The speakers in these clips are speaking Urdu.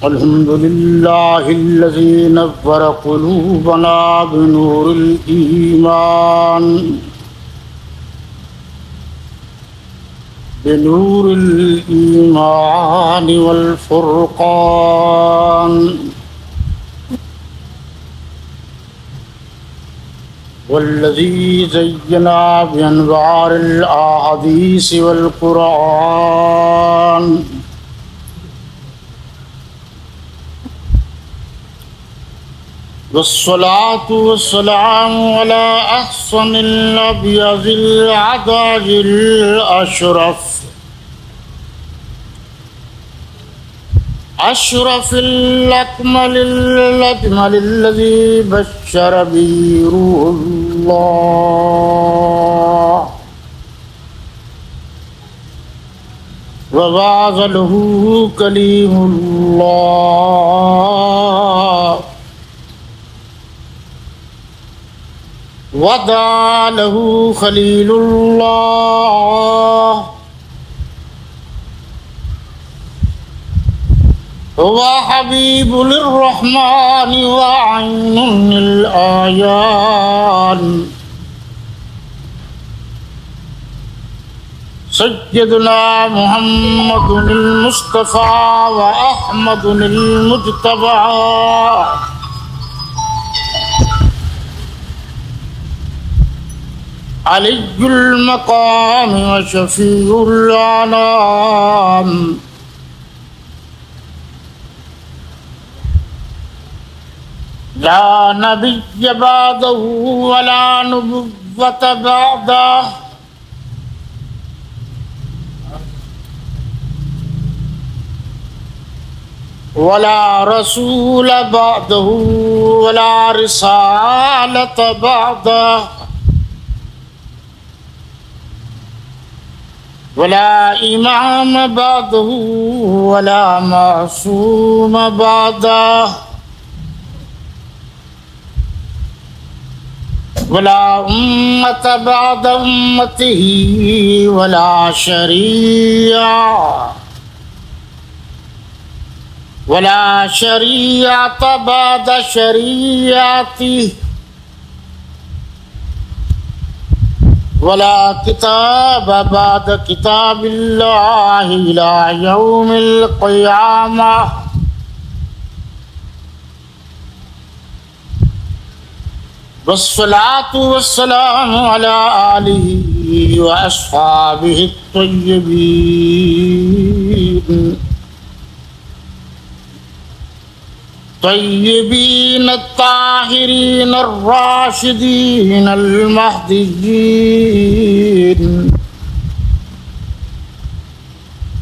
الحمد لله الذي نور قلوبنا بنور الإيمان والفرقان، والذي زينا بأنوار الأحاديث والقرآن، والصلاة والسلام على أحسن الأبيض العتاج أشرف الأكمل الذي بشر به روح الله وبعث له كليم الله ودعا له خليل الله وحبيب للرحمن وعين الآيان، سيدنا محمد المصطفى وأحمد المجتبى، علي المقام وشفيع الأنام، لا نبي بعده ولا نبوة بعده، ولا رسول بعده ولا رسالة بعده، ولا إمام بعده ولا معصوم بعده، ولا أمة بعد أمته ولا شريعة بعد شريعته، ولا كتاب بعد كتاب الله إلى يوم القيامة. والصلاة والسلام على آله وأصحابه الطيبين الطاهرين الراشدين المهديين،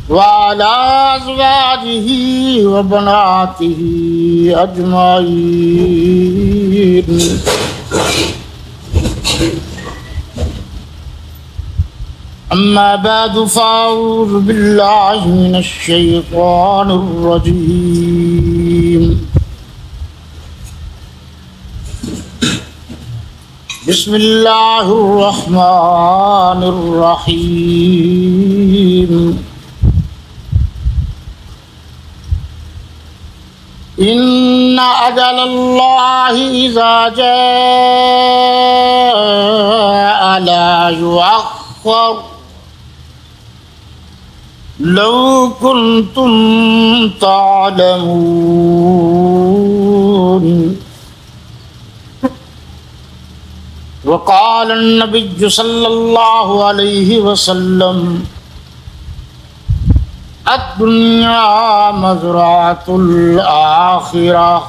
وعلى أزواجه وبناته أجمعين. أما بعد فأعوذ بالله من الشيطان الرجيم. بسم الله الرحمن الرحيم. إن أجل الله إذا جاء لا يؤخر لو كنتم تعلمون. وقال النبي صلى الله عليه وسلم: الدنيا مزرعة الآخرة.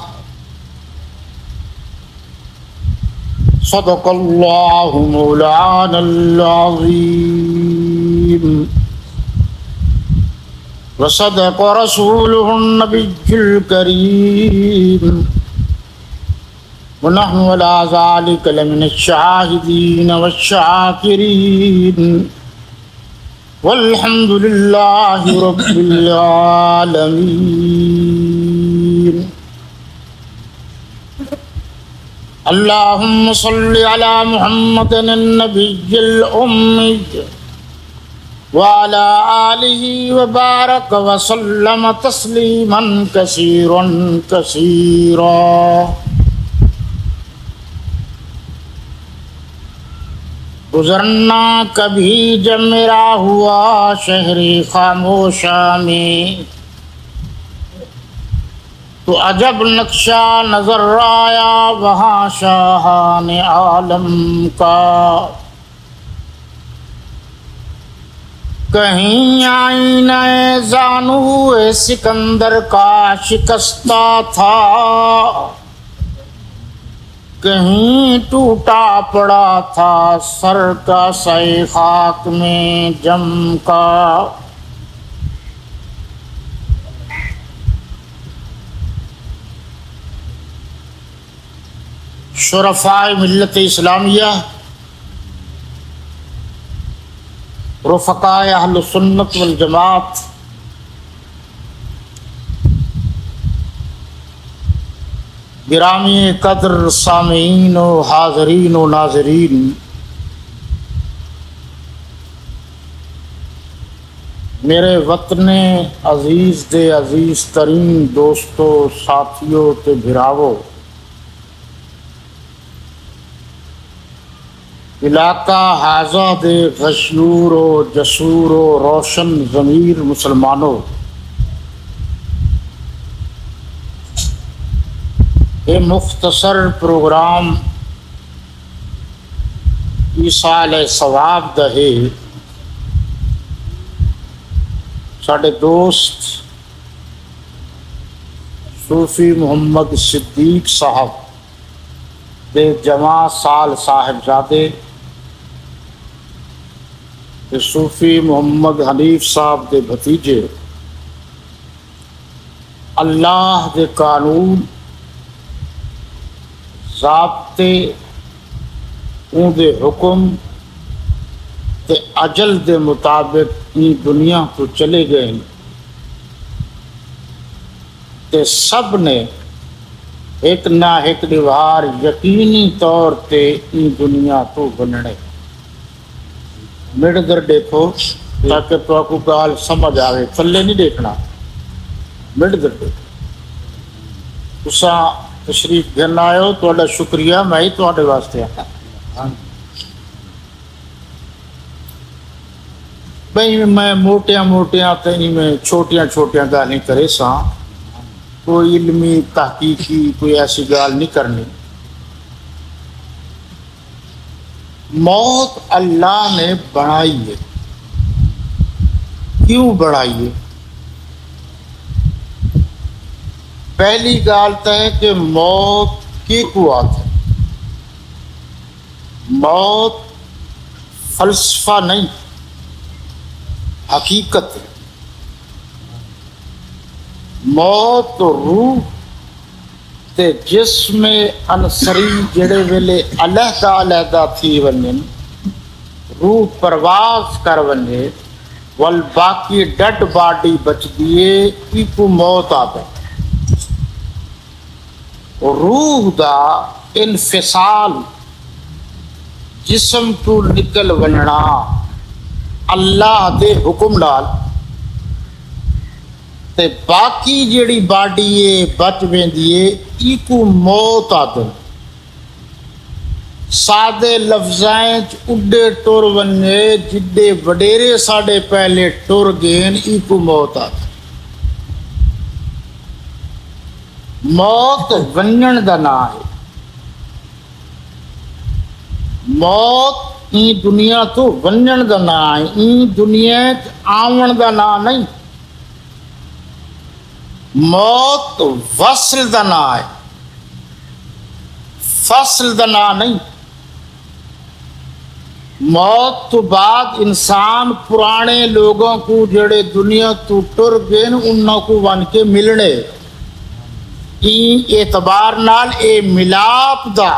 صدق الله مولانا العظيم، وصدق رسوله النبي الكريم، ونحن على ذلك لمن الشاهدين والشاكرين، والحمد لله رب العالمين. اللهم صل على محمد النبي الأمي وعلى آله وبارك وسلم تسليما كثيرا كثيرا. گزرنا کبھی جب میرا ہوا شہری خاموشہ میں، تو عجب نقشہ نظر آیا وہاں شاہان عالم کا. کہیں آئینہ زانو سکندر کا شکستہ تھا، کہیں ٹوٹا پڑا تھا سر کا سائے خاک میں جم کا. شرفائے ملت اسلامیہ، رفقائے اہل سنت والجماعت، گرامی قدر سامعین و حاضرین و ناظرین، میرے وطن عزیز دے عزیز ترین دوستو، ساتھیو تے بھراوو، علاقہ حاضہ دے غشور و جسور و روشن ضمیر مسلمانوں، یہ مختصر پروگرام ایصال ثواب دہے ساڈے دوست صوفی محمد صدیق صاحب دے جمع سال صاحبزادے تے صوفی محمد حنیف صاحب دے بھتیجے اللہ دے قانون ضابطے اون دے حکم تے اجل دے مطابق این دنیا تو چلے گئے تے سب نے ایک نہ ایک دیوار یقینی طور تے این دنیا تو بننے. میرے در دیکھو تاکہ تو آپ کو گال سمجھ آئے، تھلے نہیں دیکھنا، میرے در دیکھو. تساں تشریف گھن آئے ہو، تھوڑا شکریہ، میں ہی تھوڑے واسطے آیا. بھئی میں موٹیاں موٹیاں تے میں چھوٹیاں چھوٹیاں گالیں کرے ساں، کوئی علمی تحقیقی کوئی ایسی گال نہیں کرنی. موت اللہ نے بنائی ہے. کیوں بنائی ہے؟ پہلی گال تو ہے کہ موت کی قوت ہے. موت فلسفہ نہیں، حقیقت ہے. موت روح تے جسم انصری جڑے ویلے علیحدہ علیحدہ تھی ونن، روح پرواز کر ونجے ول باقی ڈیڈ باڈی بچ دیے، ایکو موت آ گئی. روح دا انفصال جسم تو نکل وننا اللہ دے حکم نال، تے باقی جیڑی باڈی ہے بچ ویندی ہے، ایکو موت آدن. سادے لفظائیں اڈے ٹر ونجے جڈے وڈیرے ساڈے پہلے ٹر گئے، ایکو موت آدن. موت ونجن دا نام ہے. موت این دنیا تو ونجن دا نام ہے، این دنیا آون دا نام نہیں. موت وصل دا نام ہے، فصل دا نام نہیں. موت تو بعد انسان پرانے لوگوں کو جڑے دنیا تو ٹر گئے انہوں کو ون کے ملنے. این اعتبار نال اے ملاپ دا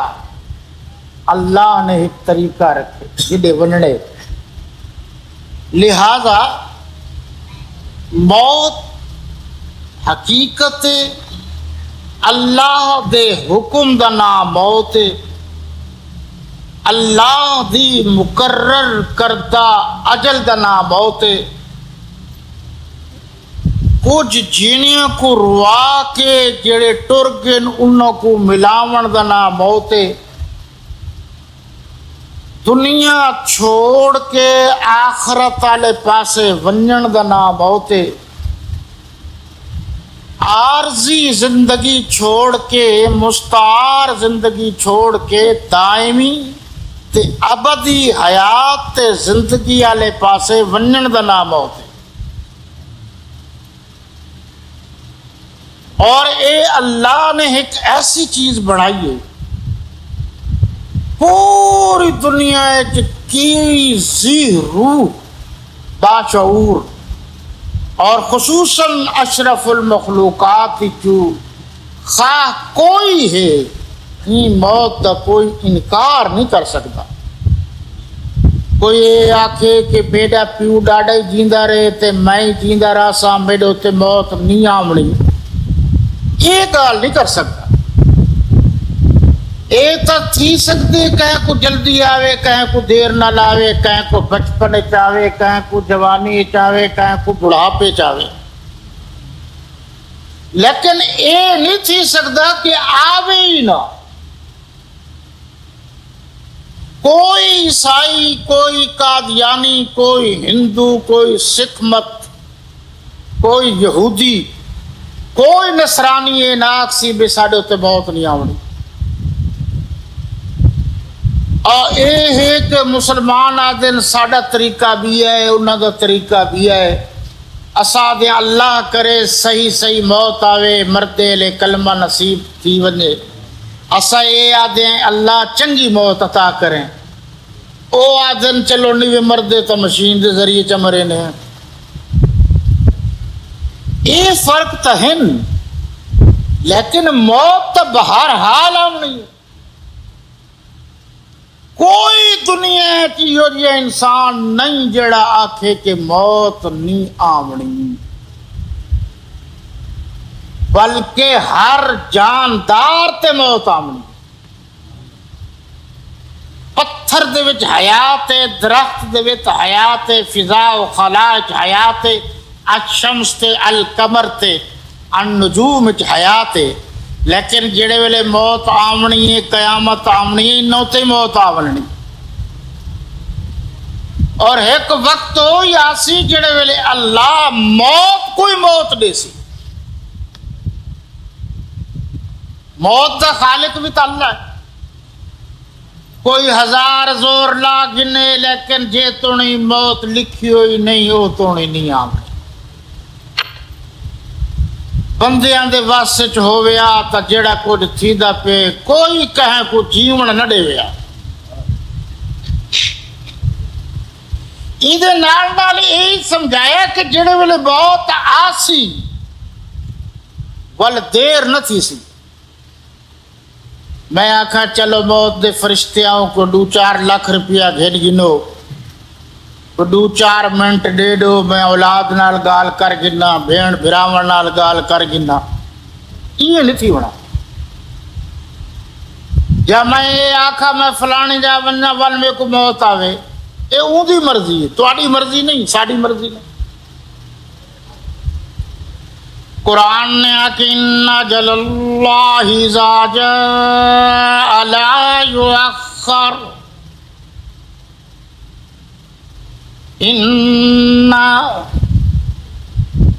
اللہ نے ایک طریقہ رکھے جڑے وننے. لہذا موت حقیقت اللہ دے حکم دا نام موت ہے. اللہ دی مقرر کردہ اجل دا نام موت ہے، کچھ جینیاں کو روا کے جڑے ٹر گئے انہوں کو ملاون دا نام موت ہے، دنیا چھوڑ کے آخرت والے پاسے ونجن دا نام موت ہے، عارضی زندگی چھوڑ کے مستعار زندگی چھوڑ کے دائمی تے ابدی حیات تے زندگی والے پاسے ونجن دا نام موت ہے۔ اور اے اللہ نے ایک ایسی چیز بنائی ہے، پوری دنیا کی ذی روح باشعور اور خصوصاً اشرف المخلوقات جو خواہ کوئی ہے یہ موت کا کوئی انکار نہیں کر سکتا۔ کوئی یہ آکھے کہ بیٹا پیو ڈاڈا ہی جیندا رہے تے میں جیندا رہا سا میرے تے موت نہیں آمنی، یہ گال نہیں کر سکتا۔ یہ تو تھی سکتی کہیں کو جلدی آوے کہیں کو دیر نہ لاوے، کہیں کو بچپن چاہے کہیں کو جوانی چاہے کہیں کو بڑھاپے چاہے، لیکن یہ نہیں تھی سکتا کہ آوے ہی نہ۔ کوئی عیسائی، کوئی قادیانی، کوئی ہندو، کوئی سکھ مت، کوئی یہودی، کوئی نصرانی یہ ناک سی بے ساڑے ہوتے موت نہیں آونی۔ اور یہ ہے کہ مسلمان آدن ساڑا طریقہ بھی ہے انہوں کا طریقہ بھی ہے، اسا دے اللہ کرے صحیح صحیح موت آوے مردے لے کلمہ نصیب تھی ونجے، اسا یہ آدھیں اللہ چنگی موت عطا کریں، او آدھن چلو نہیں مردے تو مشین دے ذریعے چمرے نے۔ یہ فرق تو ہے لیکن موت تو بہرحال ہم نہیں۔ کوئی دنیا کی یہ انسان نہیں جڑا آکھے کہ موت نہیں آمنی، بلکہ ہر جاندار تے موت آمنی۔ پتھر دے وچ حیات ہے، درخت دے وچ حیات ہے، فضا و خلا وچ حیات ہے، الشمس تے القمر تے النجوم وچ حیات ہے، لیکن جڑے ویلے موت آمنی ہے قیامت آمنی ہے انہوں تے موت آمنی۔ اور ایک وقت ہو یا سی جڑے ویلے اللہ موت کوئی موت دے سی۔ موت دا خالق بھی تو اللہ ہے، کوئی ہزار زور لا گنے لیکن جے تو نہیں موت لکھی ہوئی نہیں ہو تو نہیں آمنی۔ بندیاں دے واسچ ہویا تا جڑا کچھ تھیدا پہ کوئی کہیں کو جیون نہ دے ویا۔ ایدے نال یہی سمجھایا کہ جڑے ویلے موت آسی ول دیر نہ تھی سی۔ میں آکھا چلو موت دے فرشتیاں کو 2-4 لاکھ روپیہ گھن گنو، 2-4 منٹ دے دو میں اولاد نال گال کر گنا، بھین بھراون نال گال کر گنا، یہ نہیں تھی ہونا۔ جب میں یہ آکھا میں فلانی جا ونجا ول میں کو موت آوے، یہ اون دی مرضی ہے، تہاڈی مرضی نہیں، ساڈی مرضی نہیں۔ قرآن نے آکھا ان اجل اللہ اذا جاء لا یؤخر، اننا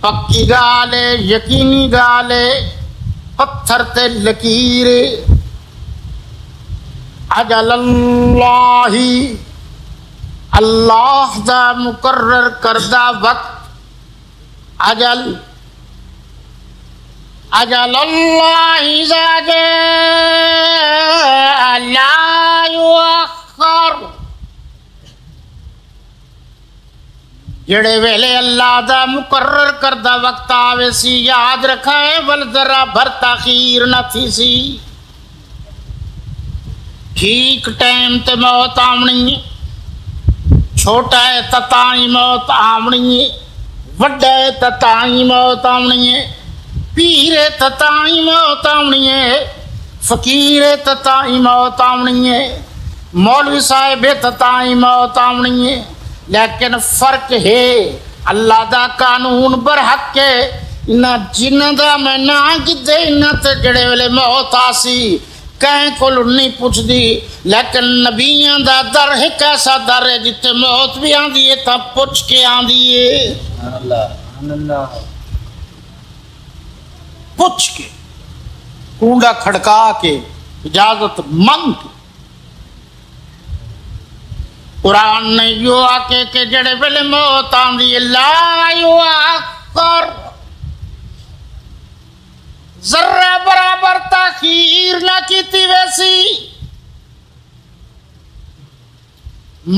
پکی گالے یقینی گالے پتھر تے لکیر اجل اللہ اللہ دا مقرر کردہ وقت، اجل اللہ اذا جاء لا یؤخر، جڑے ویلے اللہ دا مقرر کردہ وقت آوے سی یاد رکھا ہے ول ذرا بھر تاخیر نہ تھی سی۔ ٹھیک ٹائم تے موت آمنی ہے، چھوٹا ہے تتائی موت آمنی ہے، وڈا ہے تتائی موت آمنی ہے، پیر ہے تتائی موت آمنی ہے، فقیر ہے تتائی موت آمنی ہے، مولوی صاحب تائیں موت آونی ہے، لیکن فرق ہے اللہ دا قانون برحق ہے، انہاں جنہاں دا میں نہ کیتے انہاں تے جڑے ویلے موت آسی کہیں کول نہیں پوچھ دی، لیکن نبیاں دا در ایک ایسا در ہے جتے موت بھی آندی ہے تا پوچھ کے آندی ہے، پوچھ کے کونڈا کھڑکا کے اجازت منگ کے۔ قرآن نے یو آکے کہ جڑے ویلے موت آندی ہے لا یو آخر، ذرہ برابر تاخیر نہ کیتی ویسی،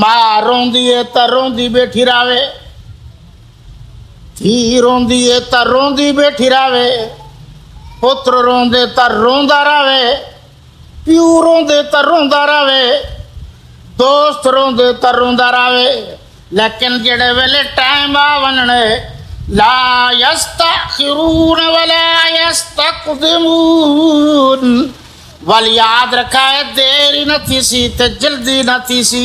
ماں روندی ہے تا روندی بیٹھی راوے، دھی روندی ہے تا روندی بیٹھی راوے، پتر روندے تا روندا راوے، پیو روندے تا روندا راوے، دوست روندے تا روندا راوے، لیکن جڑے ویلے ٹائم آوننے لا یستأخرون ولا یستقدمون، ولی یاد رکھا ہے دیری نہ تھی سی تے جلدی نہ تھی سی،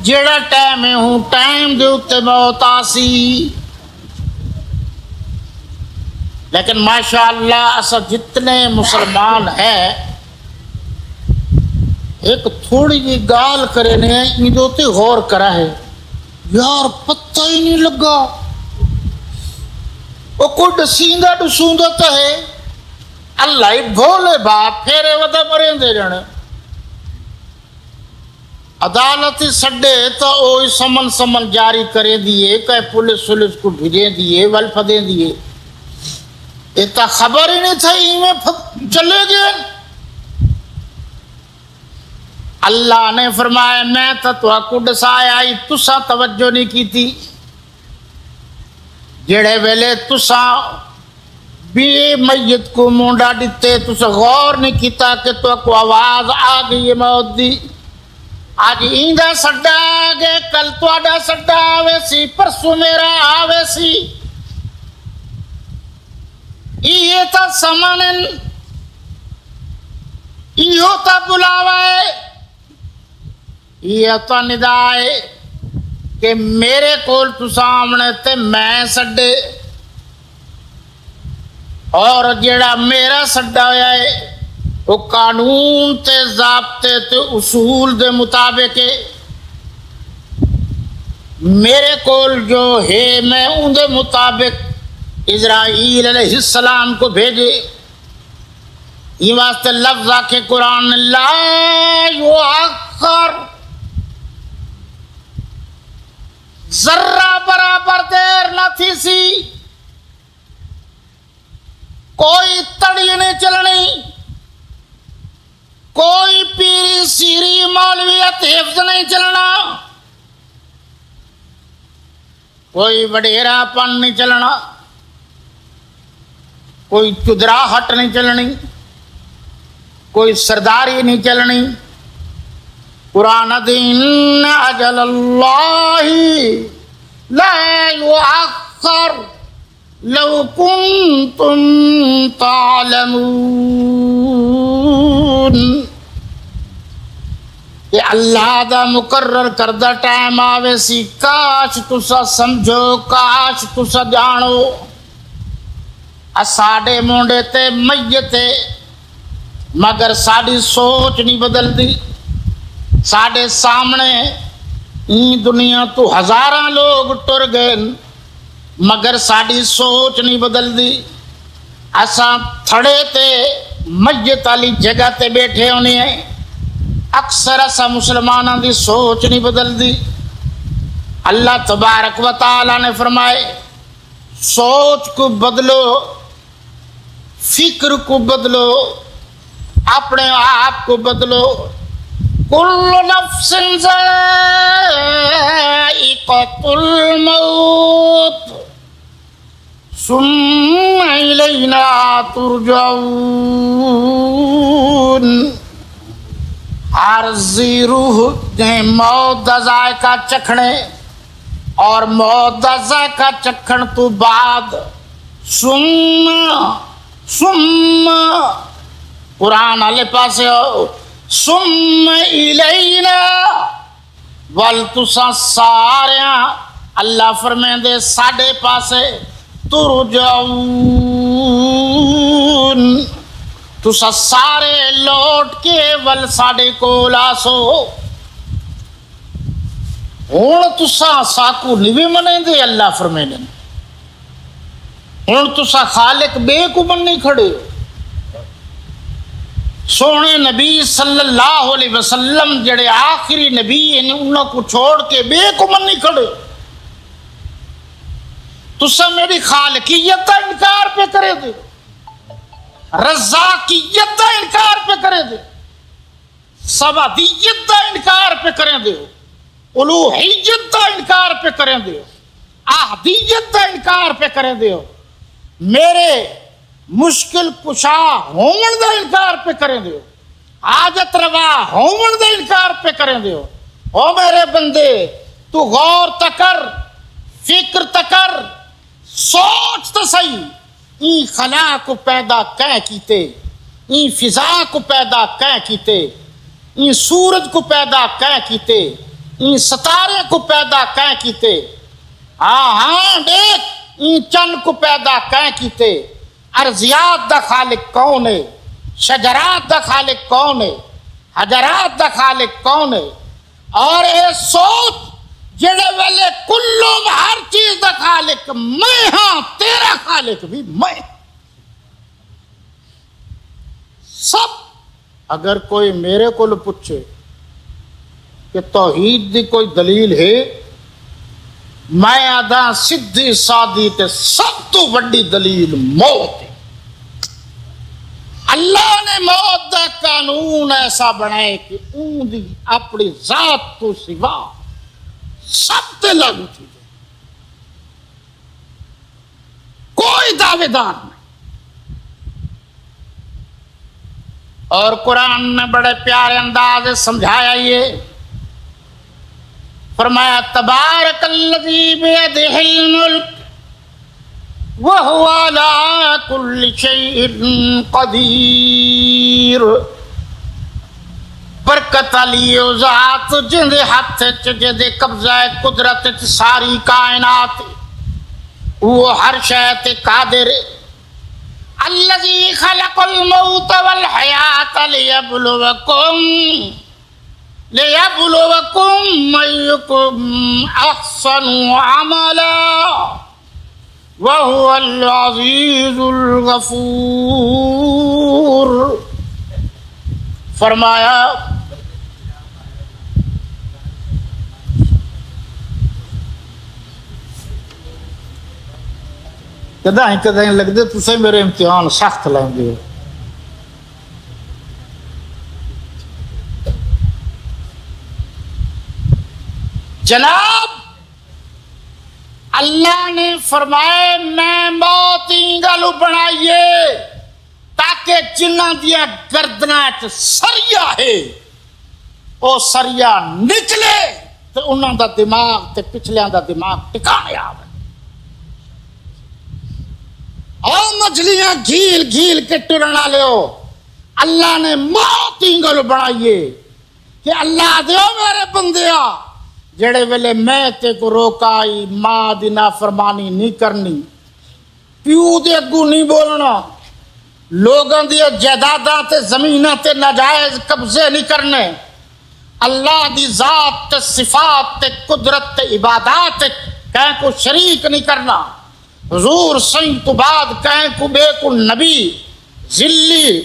جڑا ٹائم ہوں ٹائم دے اتے موت آسی۔ لیکن ماشاءاللہ اسا جتنے مسلمان ہیں ایک تھوڑی جی گال کرے نے ایندوں تے غور کرا ہے، یار پتہ ہی نہیں لگا وہ کوئی ڈسیندا ڈسوندا تو ہے، اللہ ہی بھولے باپ پھیرے ودا مرین دے جانے، عدالت سڈے تو اوہی سمن سمن جاری کرے دیے، کہ پولیس کو بھیجے دیے، ولفدے دیے، اتنا خبر ہی نہیں تھی میں چلے گئے۔ اللہ نے فرمایا میں تو کو ڈسایا ہی تسا توجہ نہیں کی تھی، جڑے ویلے تسا بھی میت کو مونڈا دیتے تسا غور نہیں کیتا کہ تو کو آواز آ گئی موت دی، آج ایندا سڈا آگے کل تواڈا سڈا آوے سی پرسوں میرا آوے سی، یہ تا سمانن یہ تا بلاوا ہے، یہ تا ندا ہے کہ میرے کول تو سامنے تے میں سڈے، اور جڑا میرا سڈا ہویا ہے وہ قانون تے ضابطے تے اصول دے مطابق ہے، میرے کول جو ہے میں ان دے مطابق اسرائیل علیہ السلام کو بھیجے، یہ واسطے لفظ آکے قرآن لا یؤخر، ذرہ برابر دیر نہ تھی سی، کوئی تڑی نہیں چلنی، کوئی پیری سیری مولویت حفظ نہیں چلنا، کوئی وڈیرا پن نہیں چلنا، کوئی چدرا ہٹ نہیں چلنی، کوئی سرداری نہیں چلنی، قرآن دین اجل اللہ لا یؤخر لو کنتم تعلمون، کہ اللہ دا مقرر کردہ ٹائم آوے سی، کاش تسا سمجھو، کاش تسا جانو، ساڈے مونڈے تے میتے، مگر ساڈی سوچ نہیں بدل دی، ساڈے سامنے این دنیا تو ہزاراں لوگ ٹر گئے مگر ساڈی سوچ نہیں بدل دی، اساں تھڑے تے میت والی جگہ تے بیٹھے ہونے ہیں، اکثر اساں مسلماناں دی سوچ نہیں بدل دی۔ اللہ تبارک و تعالی نے فرمائے سوچ کو بدلو، فکر کو بدلو، اپنے آپ کو بدلو، کل نفس ذائقۃ الموت ثم الینا ترجعون، عارضی روح نے موت دا ذائقہ چکھنے اور موت دا ذائقہ چکھن تو بعد ثم قرآن والے پاسے ثم الینا ول تساں ساریاں اللہ فرمیندے ساڈے پاسے ترجعون تساں سارے لوٹ کے ول ساڈے کول آسو ہن تساں ساکو نہیں منیندے اللہ فرمیندے ہن تساں خالق بے کو منی کھڑے سونے نبی صلی اللہ علیہ وسلم جڑے آخری نبی ہیں انہوں کو چھوڑ کے بے کو منی کھڑے تساں میری خالقیت کا انکار پہ کرے دے رزاقیت کا انکار پہ کرے دے سبادیت کا انکار پہ کرے دے الوہیت کا انکار پہ کرے دے احدیت کا انکار پہ کرے دے میرے مشکل کشا ہون دا انکار پہ کریں دیو حاجت روا ہون دا انکار پہ کریں دیو او میرے بندے تو غور تکر فکر تکر سوچ تو صحیح این خلا کو پیدا کہیں کیتے این فضا کو پیدا کہیں کیتے این سورج کو پیدا کہیں کیتے این ستارے کو پیدا کہیں کیتے ہاں دیکھ این چند کو پیدا کہیں کیتے ارضیات دا خالق کون ہے شجرات دا خالق کون ہے حجرات دا خالق کون ہے اور اے سوچ جڑے ویلے کلوں ہر چیز دا خالق میں ہاں تیرا خالق بھی میں سب اگر کوئی میرے کو پوچھے کہ توحید دی کوئی دلیل ہے میں آدھا سدھی سادی تے سب تو بڑی دلیل موت ہے اللہ نے موت دا قانون ایسا بنائے کہ اون دی اپنی ذات تو سوا سب تے لاگو تھی کوئی دعوے دار نہیں اور قرآن نے بڑے پیارے انداز سے سمجھایا یہ فرمایا تبارک الذی بیدہ الملک وہو علی کل شیء قدیر برکت علی ذات جندے ہاتھ جندے قبضہ قدرت ساری کائنات وہ ہر شے تے قادر الذی خلق الموت والحیات لیبلوکم ایکم احسن عملا وهو العزیز الغفور فرمایا کدیں لگتے تسے میرے امتحان سخت لیں گے جناب اللہ نے فرمائے میں موت گلو بنائیے تاکہ جنہ دیا گردنا سریا ہے وہ سریا نکلے تو انہوں دا دماغ تے پچھلیاں دا دماغ ٹکانے آوے اور مچھلیاں گھیل گھیل کے ٹرنا لے اللہ نے موت گلو بنائیے کہ اللہ دیو میرے بندیا جڑے ویلے میں تے کو روکائی ماں دی نافرمانی نہیں کرنی پیو دے اگو نہیں بولنا لوگاں دی جائیداداں تے زمیناں تے ناجائز قبضے نہیں کرنے اللہ دی ذات تے صفات تے قدرت تے عبادات تے کہیں کو شریک نہیں کرنا حضور سنگ تو بعد کہیں کو بے کو نبی ذلی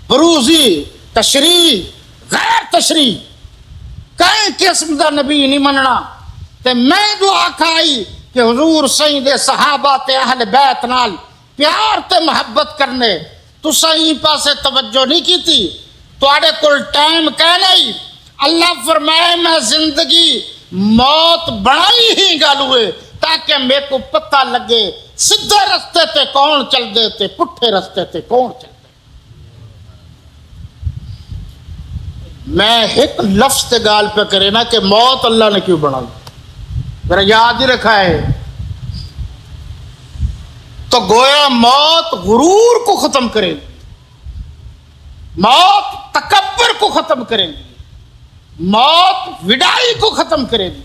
بروزی تشریح غیر تشریح کہیں قسم دا نبی نہیں مننا تے میں دعا کھائی کہ حضور سائیں دے صحابہ تے اہل بیت نال پیار تے محبت کرنے تو سائیں پاسے توجہ نہیں کی تھی تو آڑے کل ٹائم کہنے ہی اللہ فرمائے میں زندگی موت بڑھائی ہی گالوئے تاکہ میرے کو پتہ لگے سدھے رستے تے کون چل دیتے پٹھے رستے تے کون چل دیتے میں ایک لفظ تے گال پہ کرے نا کہ موت اللہ نے کیوں بنا میرا یاد ہی رکھا ہے تو گویا موت غرور کو ختم کرے موت تکبر کو ختم کرے گی، موت وڈائی کو ختم کرے گی،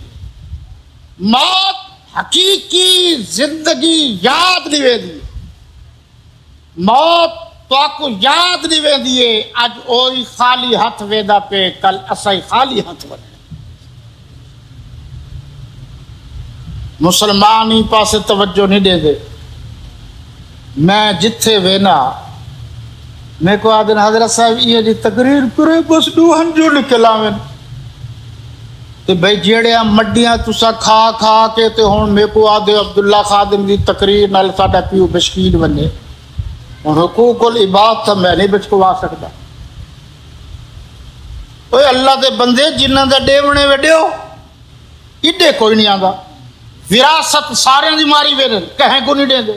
موت حقیقی زندگی یاد نہیں ویندی، موت تو کو یاد نہیں ویندی ہے اج اوہی خالی ہاتھ ویدا پہ کل اسائی خالی ہاتھ ونے مسلمان ہی پاسے توجہ نہیں دے دے میں جتھے وینا میں کو آدن حضرت صاحب یہ جی تقریر کرے بس ڈوہن جو نکلاویں تے بھائی جیڑے مڈیاں تسا کھا کھا کے تے ہن میں کو آدھے عبداللہ خادم دی تقریر نال ساڈا پیو بشکیل بنے ہن حقوق العباد تا میں نہیں بچکوا سکدا اوے اللہ دے بندے جنہاں دا ڈیونے وڈیو ایڈے کوئی نہیں آندا وراثت سارے دی ماری ویرن کہیں کو نہیں دے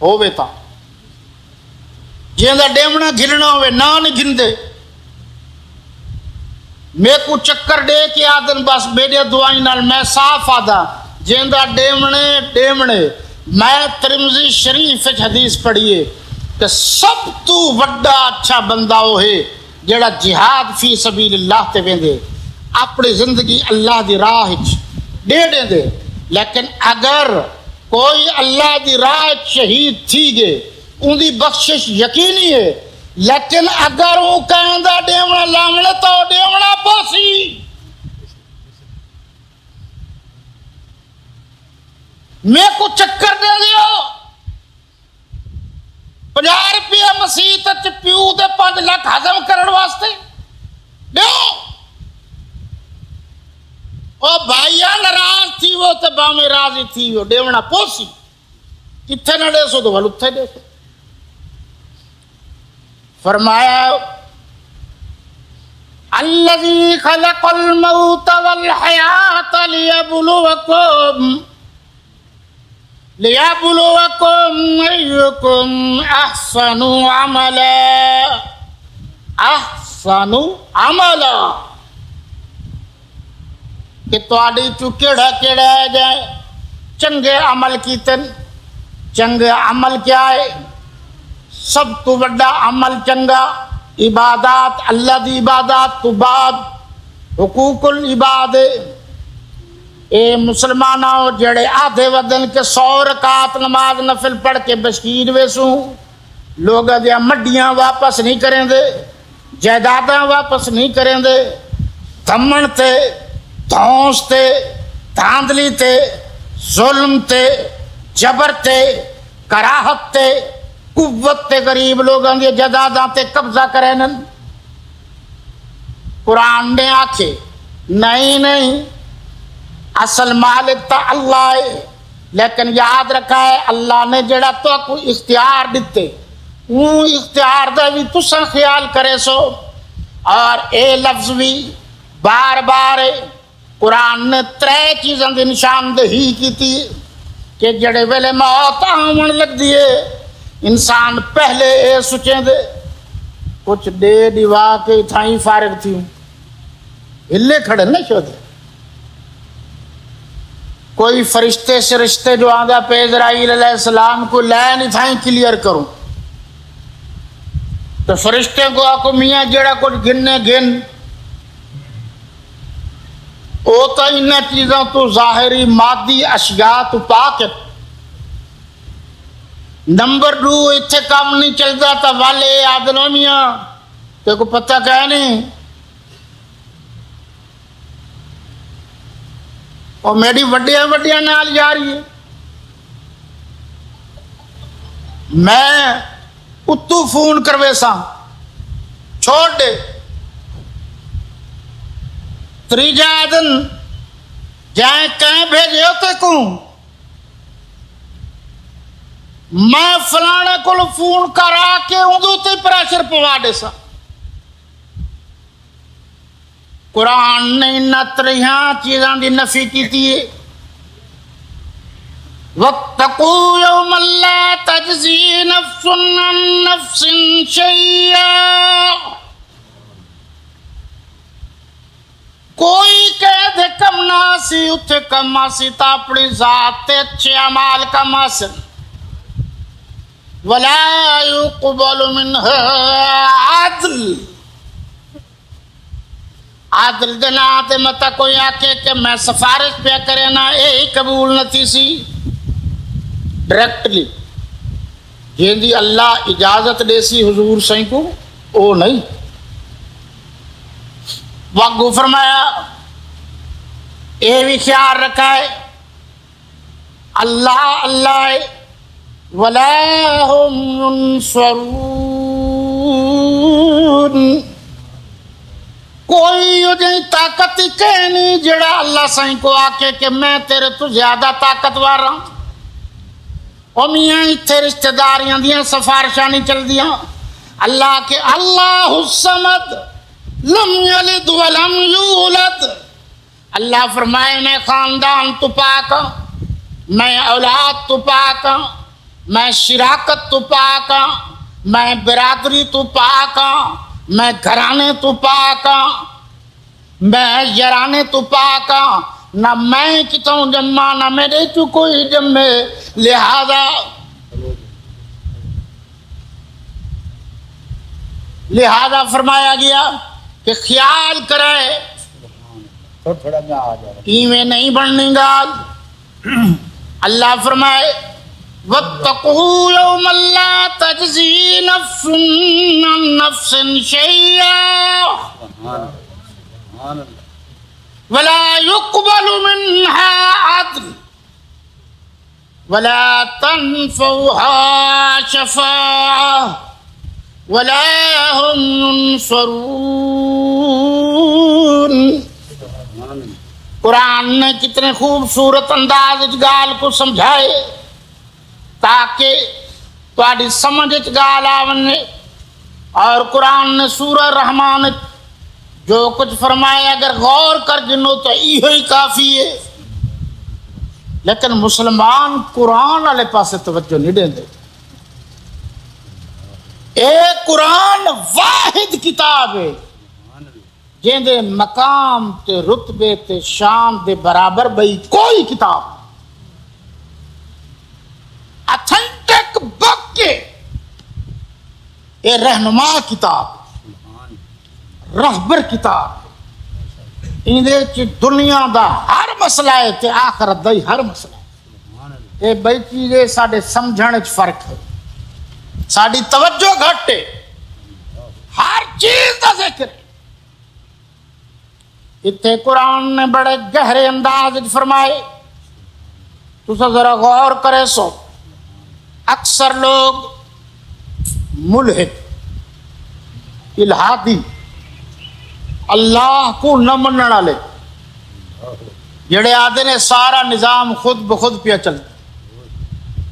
ہووے تا جیندا ڈیونا گھلنا ہوئے نہ نہیں گھندے میں کو چکر دے کے آدن بس میرے دعائیں نال میں صاف آدھا جیندا ڈیونے میں ترمذی شریف حدیث پڑھیے کہ سب تو وڈا اچھا بندہ وہ ہے جڑا جہاد فی سبیل اللہ تے ویندے اپنی زندگی اللہ دی راہ دے دے لیکن اگر کوئی اللہ دی راہ شہید تھی گے ان دی بخشش یقینی ہے لیکن اگر وہ کہندا ڈیونا لامنے تو ڈیونا پوسی میں کو چکر دے دیو 50 روپیہ مسیت پیو دے 5 لاکھ ہضم کرن واسطے دیو او بھائیا ناراض تھی وہ تے باویں راضی تھی وہ ڈیونا پوسی کتھے نہ دے سو تو ول اتھے دے سو فرمایا الذی خلق الموت والحیات لیبلوکم ایکم احسن عملا کہ تواڈی چو کیڑا کیڑا ہے جائے چنگے عمل کیتن چنگے عمل کیا ہے سب تو بڑا عمل چنگا عبادات اللہ دی عبادات تو بعد حقوق العباد اے مسلمانوں جڑے آدھے ودن کے 100 رکعت نماز نفل پڑھ کے بشکیر ویسوں لوگ دیا مڈیاں واپس نہیں کریں دے جائیداداں واپس نہیں کریں دے دھمن تے دھونس تے دھاندلی تے ظلم تے جبر تے کراہت تے قوت تے غریب لوگاں دی جائیداداں تے قبضہ کریں قرآن نے آکھے نہیں اصل مالک تا اللہ ہے لیکن یاد رکھا ہے اللہ نے جڑا تو کو اختیار دیتے وہ اختیار دا بھی تساں خیال کرے سو اور اے لفظ بھی بار بار قرآن نے 3 چیزاں دی نشاندہی کی تھی کہ جڑے ویلے موت آمن لگ دیے انسان پہلے اے سوچیں دے کچھ دے دیوا کے تھائیں فارغ تھی ہلے کھڑے نہ شو دے کوئی فرشتے شرشتے جو آدھا پہ اسرائیل علیہ السلام کو لین تھائیں کلیئر کروں تو فرشتے کو آکو میاں جڑا کچھ گننے گن او تو انہیں چیزاں تو ظاہری مادی اشیاء تو پاکت نمبر 2 اتھے کام نہیں چلتا تا والے آدنوں میاں تے کو پتہ کہنے اور میری وڈیاں نال جا رہی ہے میں اتو فون کروے سا چھوڑ دے تریجا دن جائیں کہیں بھیجے ہوتے کوں میں فلانے کو فون کرا کے اندو تے پریشر پوا دے سا قرآن نے ان تریہاں چیزاں دی نفی کی تھی وَاتَّقُوا يَوْمًا لَا تَجْزِي نَفْسٌ عَن نَفْسٍ شَيْئًا کوئی قید کم ناسی اتھے کم آسی تا اپنی ذات تے اچھے عمال کم آسن وَلَا يُقْبَلُ مِنْهَا عَدْلٌ عادل دے نام تے متا کوئی آکے کہ میں سفارش پہ کرے نا یہی قبول نہ تھی سی ڈائریکٹلی جن دی اللہ اجازت دے سی حضور سائیں کو او نہیں وقت فرمایا یہ بھی خیال رکھا ہے اللہ اللہ ولا هم ينصرون کوئی اجیں طاقت ہی کہ نہیں جڑا اللہ سائیں کو آکے کہ میں تیرے تو زیادہ طاقتور ہوں او میاں اتھے رشتہ داریاں دیاں سفارشاں نہیں چل دیاں اللہ کے اللہ الصمد لم یلد ولم یولد اللہ فرمائے میں خاندان تو پاک ہوں میں اولاد تو پاک ہوں میں شراکت تو پاک ہوں میں برادری تو پاک ہوں میں گھرانے تو پاک ہوں میں یارانے تو پاک ہوں نہ میں کتوں جمع نہ میرے تو کوئی جمع لہذا فرمایا گیا کہ خیال کرے ایویں نہیں بننی گال اللہ فرمائے وَاتَّقُوا يَوْمًا لَا تَجْزِي نَفْسٌ عَن نَفْسٍ شَيْئًا وَلَا يُقْبَلُ مِنْهَا عَدْلٌ وَلَا تَنفَعُهَا شَفَاعَةٌ وَلَا هُمْ يُنصَرُونَ قرآن نے کتنے خوبصورت انداز گال کو سمجھائے تاکہ تھوڑی سمجھ گال آونے اور قرآن نے سورہ رحمان جو کچھ فرمائے اگر غور کر گنو تو یہی کافی ہے لیکن مسلمان قرآن والے پاسے توجہ نہیں دیں دے ایک قرآن واحد کتاب ہے جن دے مقام تے رتبے تے شان دے برابر بئی کوئی کتاب اتھینٹک بک کے یہ رہنما کتاب رہبر کتاب اندے چ دنیا دا ہر مسئلہ ہے تے آخرت دا ہر مسئلہ ہے یہ بئی چیزیں ساڑے سمجھنے چ فرق ہے ساڑی توجہ گھٹے ہر چیز دا ذکر ہے اتنے قرآن نے بڑے گہرے انداز فرمائے تو ذرا غور کرے سو اکثر لوگ ملحد الہادی اللہ کو نہ مننے والے جڑے آدھے نے سارا نظام خود بخود پیا چلتا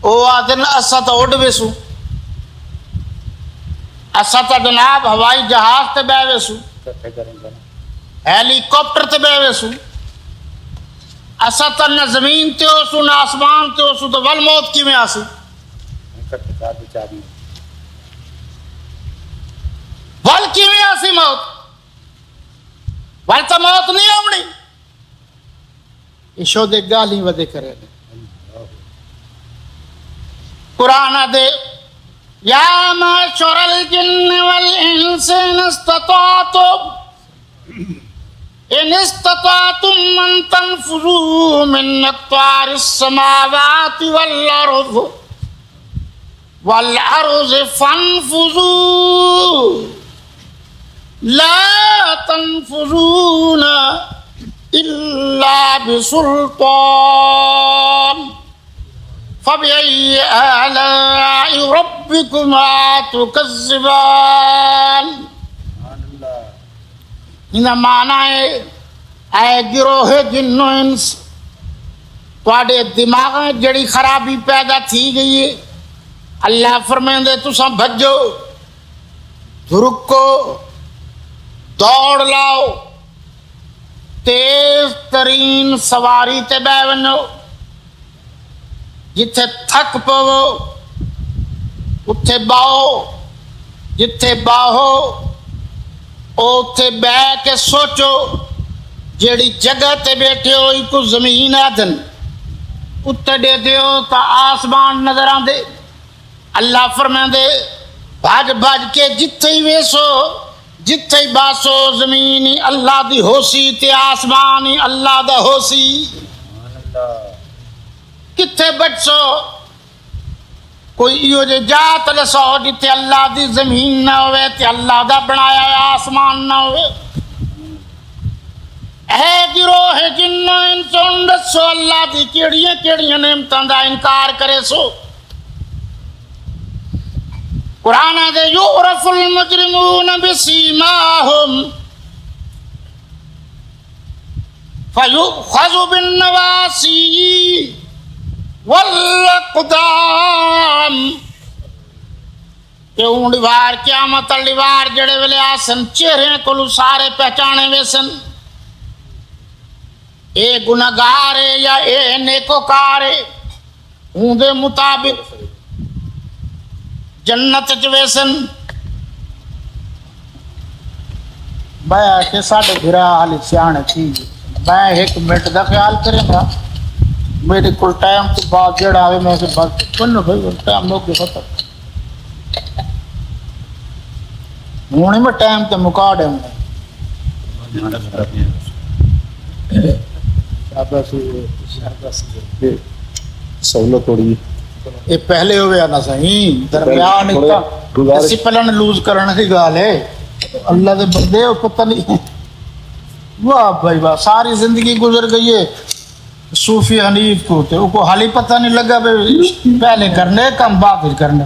وہ آدھے نے اسا تو اڈ ویسو اسا تو جناب ہوائی جہاز تے بہ ویسو ہیلی کاپٹر تے بہ ویسو اسا تو نہ زمین تے ہو سو نہ آسمان تے ہو سو تو ول موت کی میں آسی ول کی میں آسی موت ول تو موت نہیں آمنی اشو دے گالی ودے کرے قرآن دے یا معشر الجن والانس ان استطعتم ان تنفذوا من اقطار السماوات والارض فانفذوا لا تنفذون الا بسلطان فبأي آلاء ربكما تكذبان انہا معنی ہے اے گروہ جن و انس تواڈے دماغ جڑی خرابی پیدا تھی گئی ہے اللہ فرمائیں دے تساں بھجو دھرکو دوڑ لاؤ تیز ترین سواری تے بہ ونو جتھے تھک پو اتھے باؤ جتھے باہو اوتھے بہ کے سوچو جیڑی جگہ تے بیٹھے ہو کو زمین آدن اتھے دے دیو تا آسمان نظر آن دے اللہ فرمائیں دے بھاج بھاج کے جتھے ہی ویسو جتھے باسو زمین اللہ دی ہوسی تے آسمان اللہ دا ہوسی کتھے بچو کوئی ایو جے جات دسو جتھے اللہ دی زمین نہ ہوئے تے اللہ دا بنایا آسمان نہ ہوئے اے گروہ جن انسان دسو اللہ دی کیڑیاں نعمتاں دا انکار کرے سو قرآن دے یعرف المجرمون بسیماہم فیؤخذ بالنواسی والاقدام کہ اونڈی وار قیامت اللہ وار جڑے ویلے آسن چہرے کلو سارے پہچانے ویسن اے گناہگار ہے یا اے نیکوکار ہے اون دے مطابق جنت چویسن بایا کہ ساڑھے گھرا حالی سیانے تھی میں ایک منٹ دا خیال کریں گا میرے کل ٹائم تو بعد جڑا آوے میں سے بات کنو بھائی ٹائم لوگ ختم ہونے میں ٹائم تے مکا دے ہوں سہولت ہو رہی یہ پہلے ہوئے آنا صحیح درمیان ڈسپلن لوز کرنے کی گال ہے اللہ دے بندے ہو پتہ نہیں واہ بھائی واہ ساری زندگی گزر گئی ہے صوفی حنیف کو تے وہ کو حالی پتہ نہیں لگا پہلے کرنے کم بعد کرنے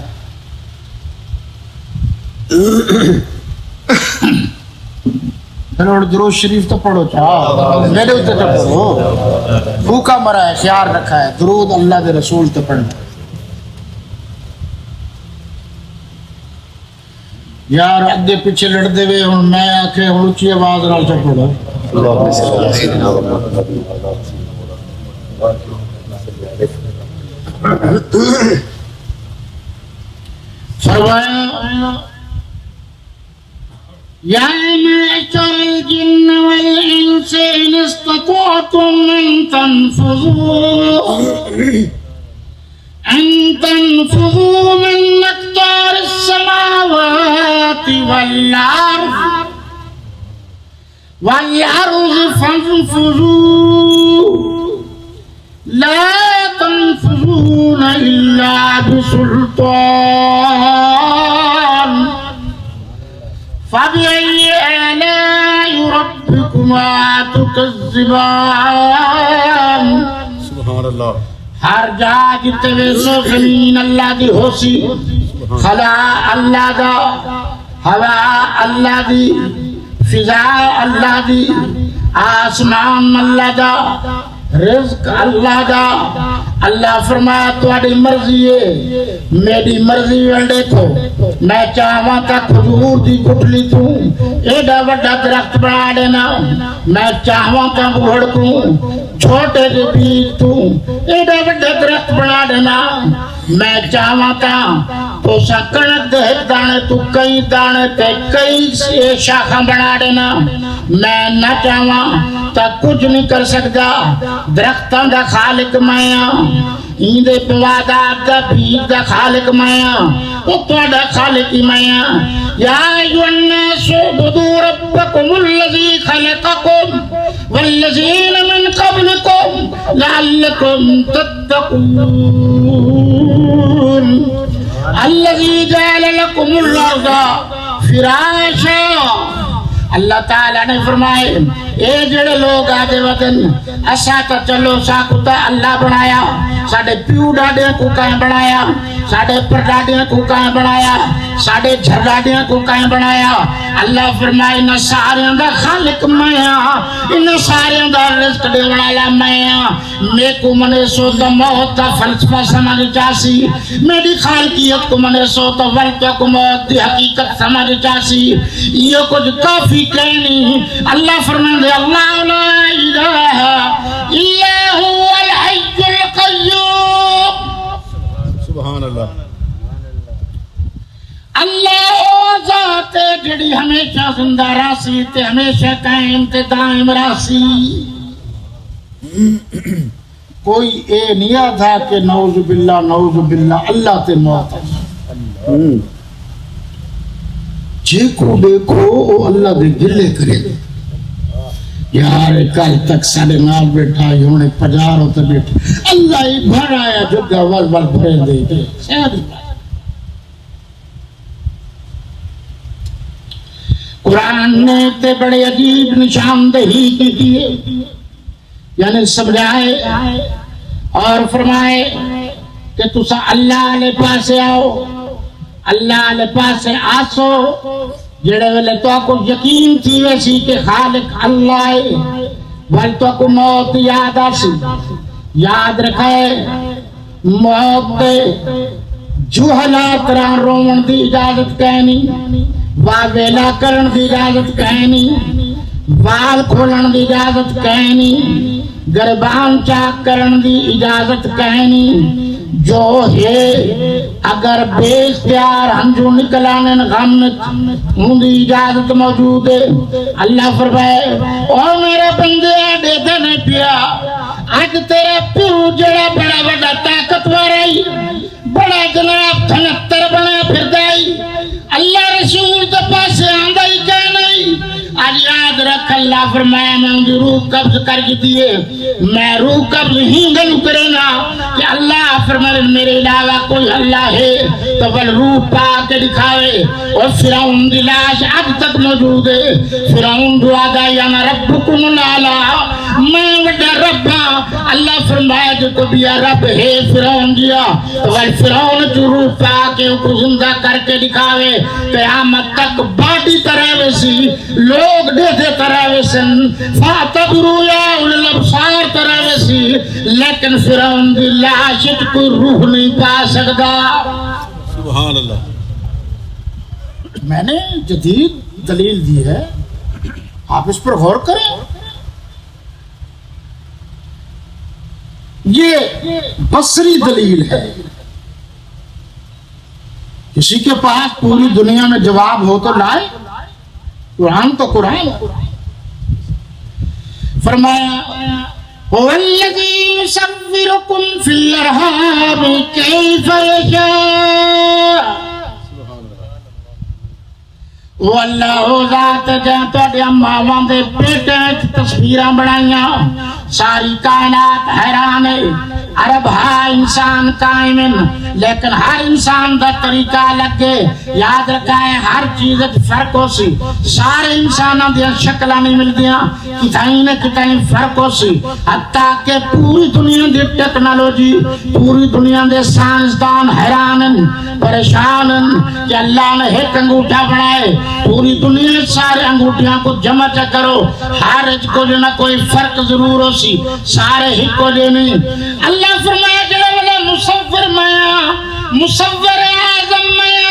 پھر درود شریف تو پڑھو چاہ میرے ہوتے تو پڑھو بھوکا مرا ہے خیال رکھا ہے درود اللہ دے رسول تو پڑھنا یار اگے پیچھے لڑ دے وے ہن میں آکھے ہن اونچی آواز نال چ پڑھو فرمایا یا معشر الجن والانس ان استطعتم ان تنفذوا من اقطار السماوات والارض فانفذوا لا تنفذون الا بسلطان فبأي آلاء ربكما تكذبان سبحان اللہ ہر جا جتے ویسو زمین اللہ دی ہوسی خلا اللہ دا ہوا اللہ دی فضا اللہ دی آسمان اللہ دا رزق اللہ دا اللہ فرمایا تواڈی مرضی ہے میری مرضی ول دیکھو میں چاہواں تا کھجور دی گٹھلی تو ایڈا وڈا درخت بنا دینا میں چاہواں تا بوڑ کو چھوٹے دے بیج تو ایڈا وڈا درخت بنا دینا میں چاہواں تا تو سا کنک دے دانے تو کئی دانے تے کئی شاخاں بنا دینا میں نہ چاہواں تا کچھ نہیں کر سکتا درختاں دا خالق میں این دے پوادات دا بیج دا خالق میں او تواڈا خالق ہی میں یا ایھا الناس اعبدوا ربکم الذی خلقکم والذین من قبلکم لعلکم تتقون الذی جعل لکم الارض فراشا اللہ تعالیٰ نے فرمائے اے جڑے لوگ آدھے وطن اسا تا چلو ساکتا اللہ بنایا ساڑھے پیو ڈاڈیاں کو کہیں بنایا ساڑھے پر ڈاڈیاں کو کہیں بنایا ساڑھے جھر ڈاڈیاں کو کہیں بنایا اللہ فرمائے انہا ساریاں دا خالق میں انہا ساریاں دا رزق دے والا میں میں کو منے سو دا موت دا فلسفہ سمجھ چاسی میری خالقیت کو منے سو دا ولکہ کو موت دی حقیقت سمجھ چاسی یہ کچھ کافی کہنی اللہ فرمائے دے اللہ لا الہ الا هو الحی القیوم سبحان اللہ اللہ او ذات جڑی ہمیشہ زندہ راسی تے ہمیشہ قائم تے دائم راسی کوئی اے نہیں آدھا کہ نعوذ باللہ اللہ تے موت جے کو دیکھو وہ اللہ دے گلے کرے یار کل تک ساڑے نال بیٹھا ہی ہونے پجاروں تے بیٹھا اللہ ہی بھر آیا جو کہ ول ول بھرے دے گے شاید قرآن نے تے بڑے عجیب نشاندہی کی ہے یعنی سمجھائے اور فرمائے کہ تسا اللہ علیہ پاسے آؤ اللہ علیہ پاسے آسو جڑے ویلے تو کو یقین تھی ویسی کہ خالق اللہ ہے ول تو کو موت یاد آسی یاد رکھے موت دے جوہلا طرح رومن دی اجازت کہنی ویلا کرن دی اجازت کہنی وال کھولن دی اجازت کہنی گربان چاک کرن دی اجازت کہنی جو ہے اگر بے اختیار ہنجو نکلانے غم ان دی اجازت موجود ہے اللہ فرمائے اور میرے بندے دے دینے پیا آج تیرے پیو جڑا بڑا بڑا طاقتور ہے بڑا جناب تھنتر بنا پھر دائی اللہ رسول دے پاس آندہ ہی کہ نہیں آج یاد رکھ اللہ فرمایا میں ان کی روح قبض کر کی دیئے میں روح قبض ہی گلو کرے نا کہ اللہ فرمائے میرے علاوہ کوئی اللہ ہے تو بل روح پاک کے دکھاوے اور فرعون دی لاش اب تک موجود ہے فرعون دعا دا یا ربکم العلا میں وڈا ربا اللہ فرمایا جو کو بھی رب ہے فرعون دیا تو بل فرعون جو روح پاک کے کو زندہ کر کے دکھاوے قیامت تک باڈی طرح ویسی لوگ دیتے طرح ویسن فاتبرو یا اولی الابصار طرح ویسی لیکن فرعون دی لاشت کوئی روح نہیں پا سکتا سبحان اللہ میں نے جدید دلیل دی ہے آپ اس پر غور کریں یہ بصری دلیل ہے کسی کے پاس پوری دنیا میں جواب ہو تو لائے قرآن تو قرآن فرمایا وَالَّذِي يُصَوِّرُكُمْ فِي الْأَرْحَامِ كَيْفَ يَشَاءُ وہ اللہ ذات جہاں تھوڑے اماں دے پیٹیں تصویراں بنائیاں ساری کائنات حیران ہے عرب ہا انسان قائمن لیکن ہر انسان دا طریقہ لگے یاد رکھائے ہر چیز فرق ہو سی سارے انسانوں دیا شکلہ نہیں مل دیا کتائیں نہ کتائیں فرق ہو سی حتیٰ کہ پوری دنیا دی ٹیکنالوجی پوری دنیا دے سائنسدان حیرانن پریشانن کہ اللہ نے ایک انگوٹھا بنائے پوری دنیا سارے انگوٹھیاں کو جمع کرو ہر ایک کو جو نہ کوئی فرق ضرور ہو سی سارے ہی کو جو نہیں اللہ فرمایا جلے والا مصور میں مصور اعظم میں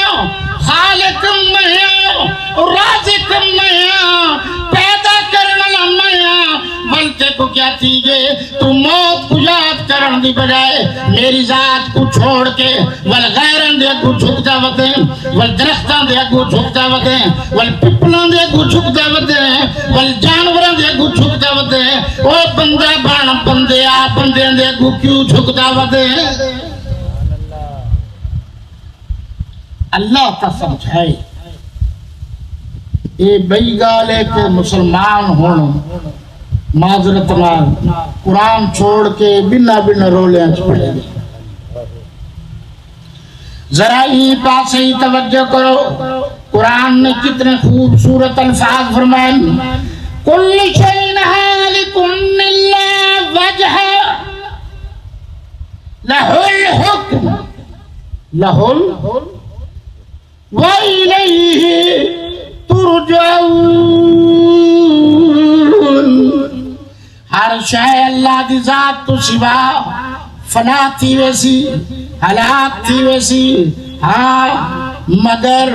خالق میں رازق میں پیدا کرنا میں بلتے کو کیا تیجے تو موت کو یاد کرن دی بجائے میری ذات کو چھوڑ کے والغیرن دے کو جھکتا وطیں والدرختان دے کو جھکتا وطیں والپپلان دے کو جھکتا وطیں والجانوران دے کو جھکتا وطیں او بندہ بان بندے آ بندے دے کو کیوں جھکتا وطیں اللہ تا سمجھائے اے بئی گالے کے مسلمان ہونا معذرت نال قرآن چھوڑ کے بنا بنا رولے پڑے گے ذرا ہی پاس ہی توجہ کرو قرآن نے کتنے خوبصورت الفاظ فرمائے کل شیء ہالک الا وجہ لہ الحکم لہ وَإِلَيْهِ تُرْجَعُونَ ہر شے اللہ دی ذات تو سوا فنا تھی ویسی ہلاک تھی ویسی ہاں مگر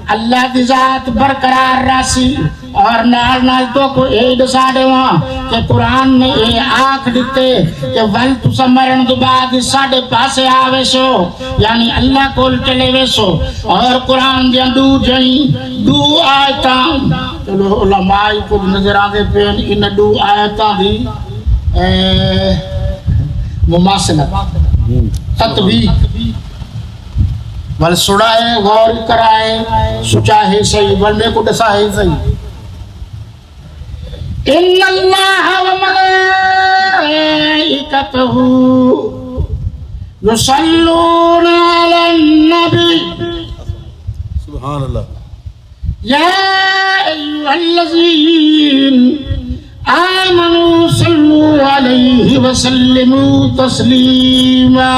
اللہ دی ذات برقرار راسی اور نال نال تو کو ایڈ ساڑے وہاں کہ قرآن نے اے آنکھ دیتے کہ ول تو سمرن دو بعد ساڑے پاسے آوے سو یعنی اللہ کول چلے وے سو اور قرآن دیا دو جائیں دو آیتاں چلو علماء کو نظر آدھے پین ان دو آیتاں دی مماثلت تطبیق ول سڑائے غور کرائے سچا ہے صحیح بندے کو ڈسا ہے صحیح ان اللہ و ملائکتہ یصلون علی النبی سبحان اللہ یا ایھا الذین آمنوا صلوا علیہ وسلموا تسلیما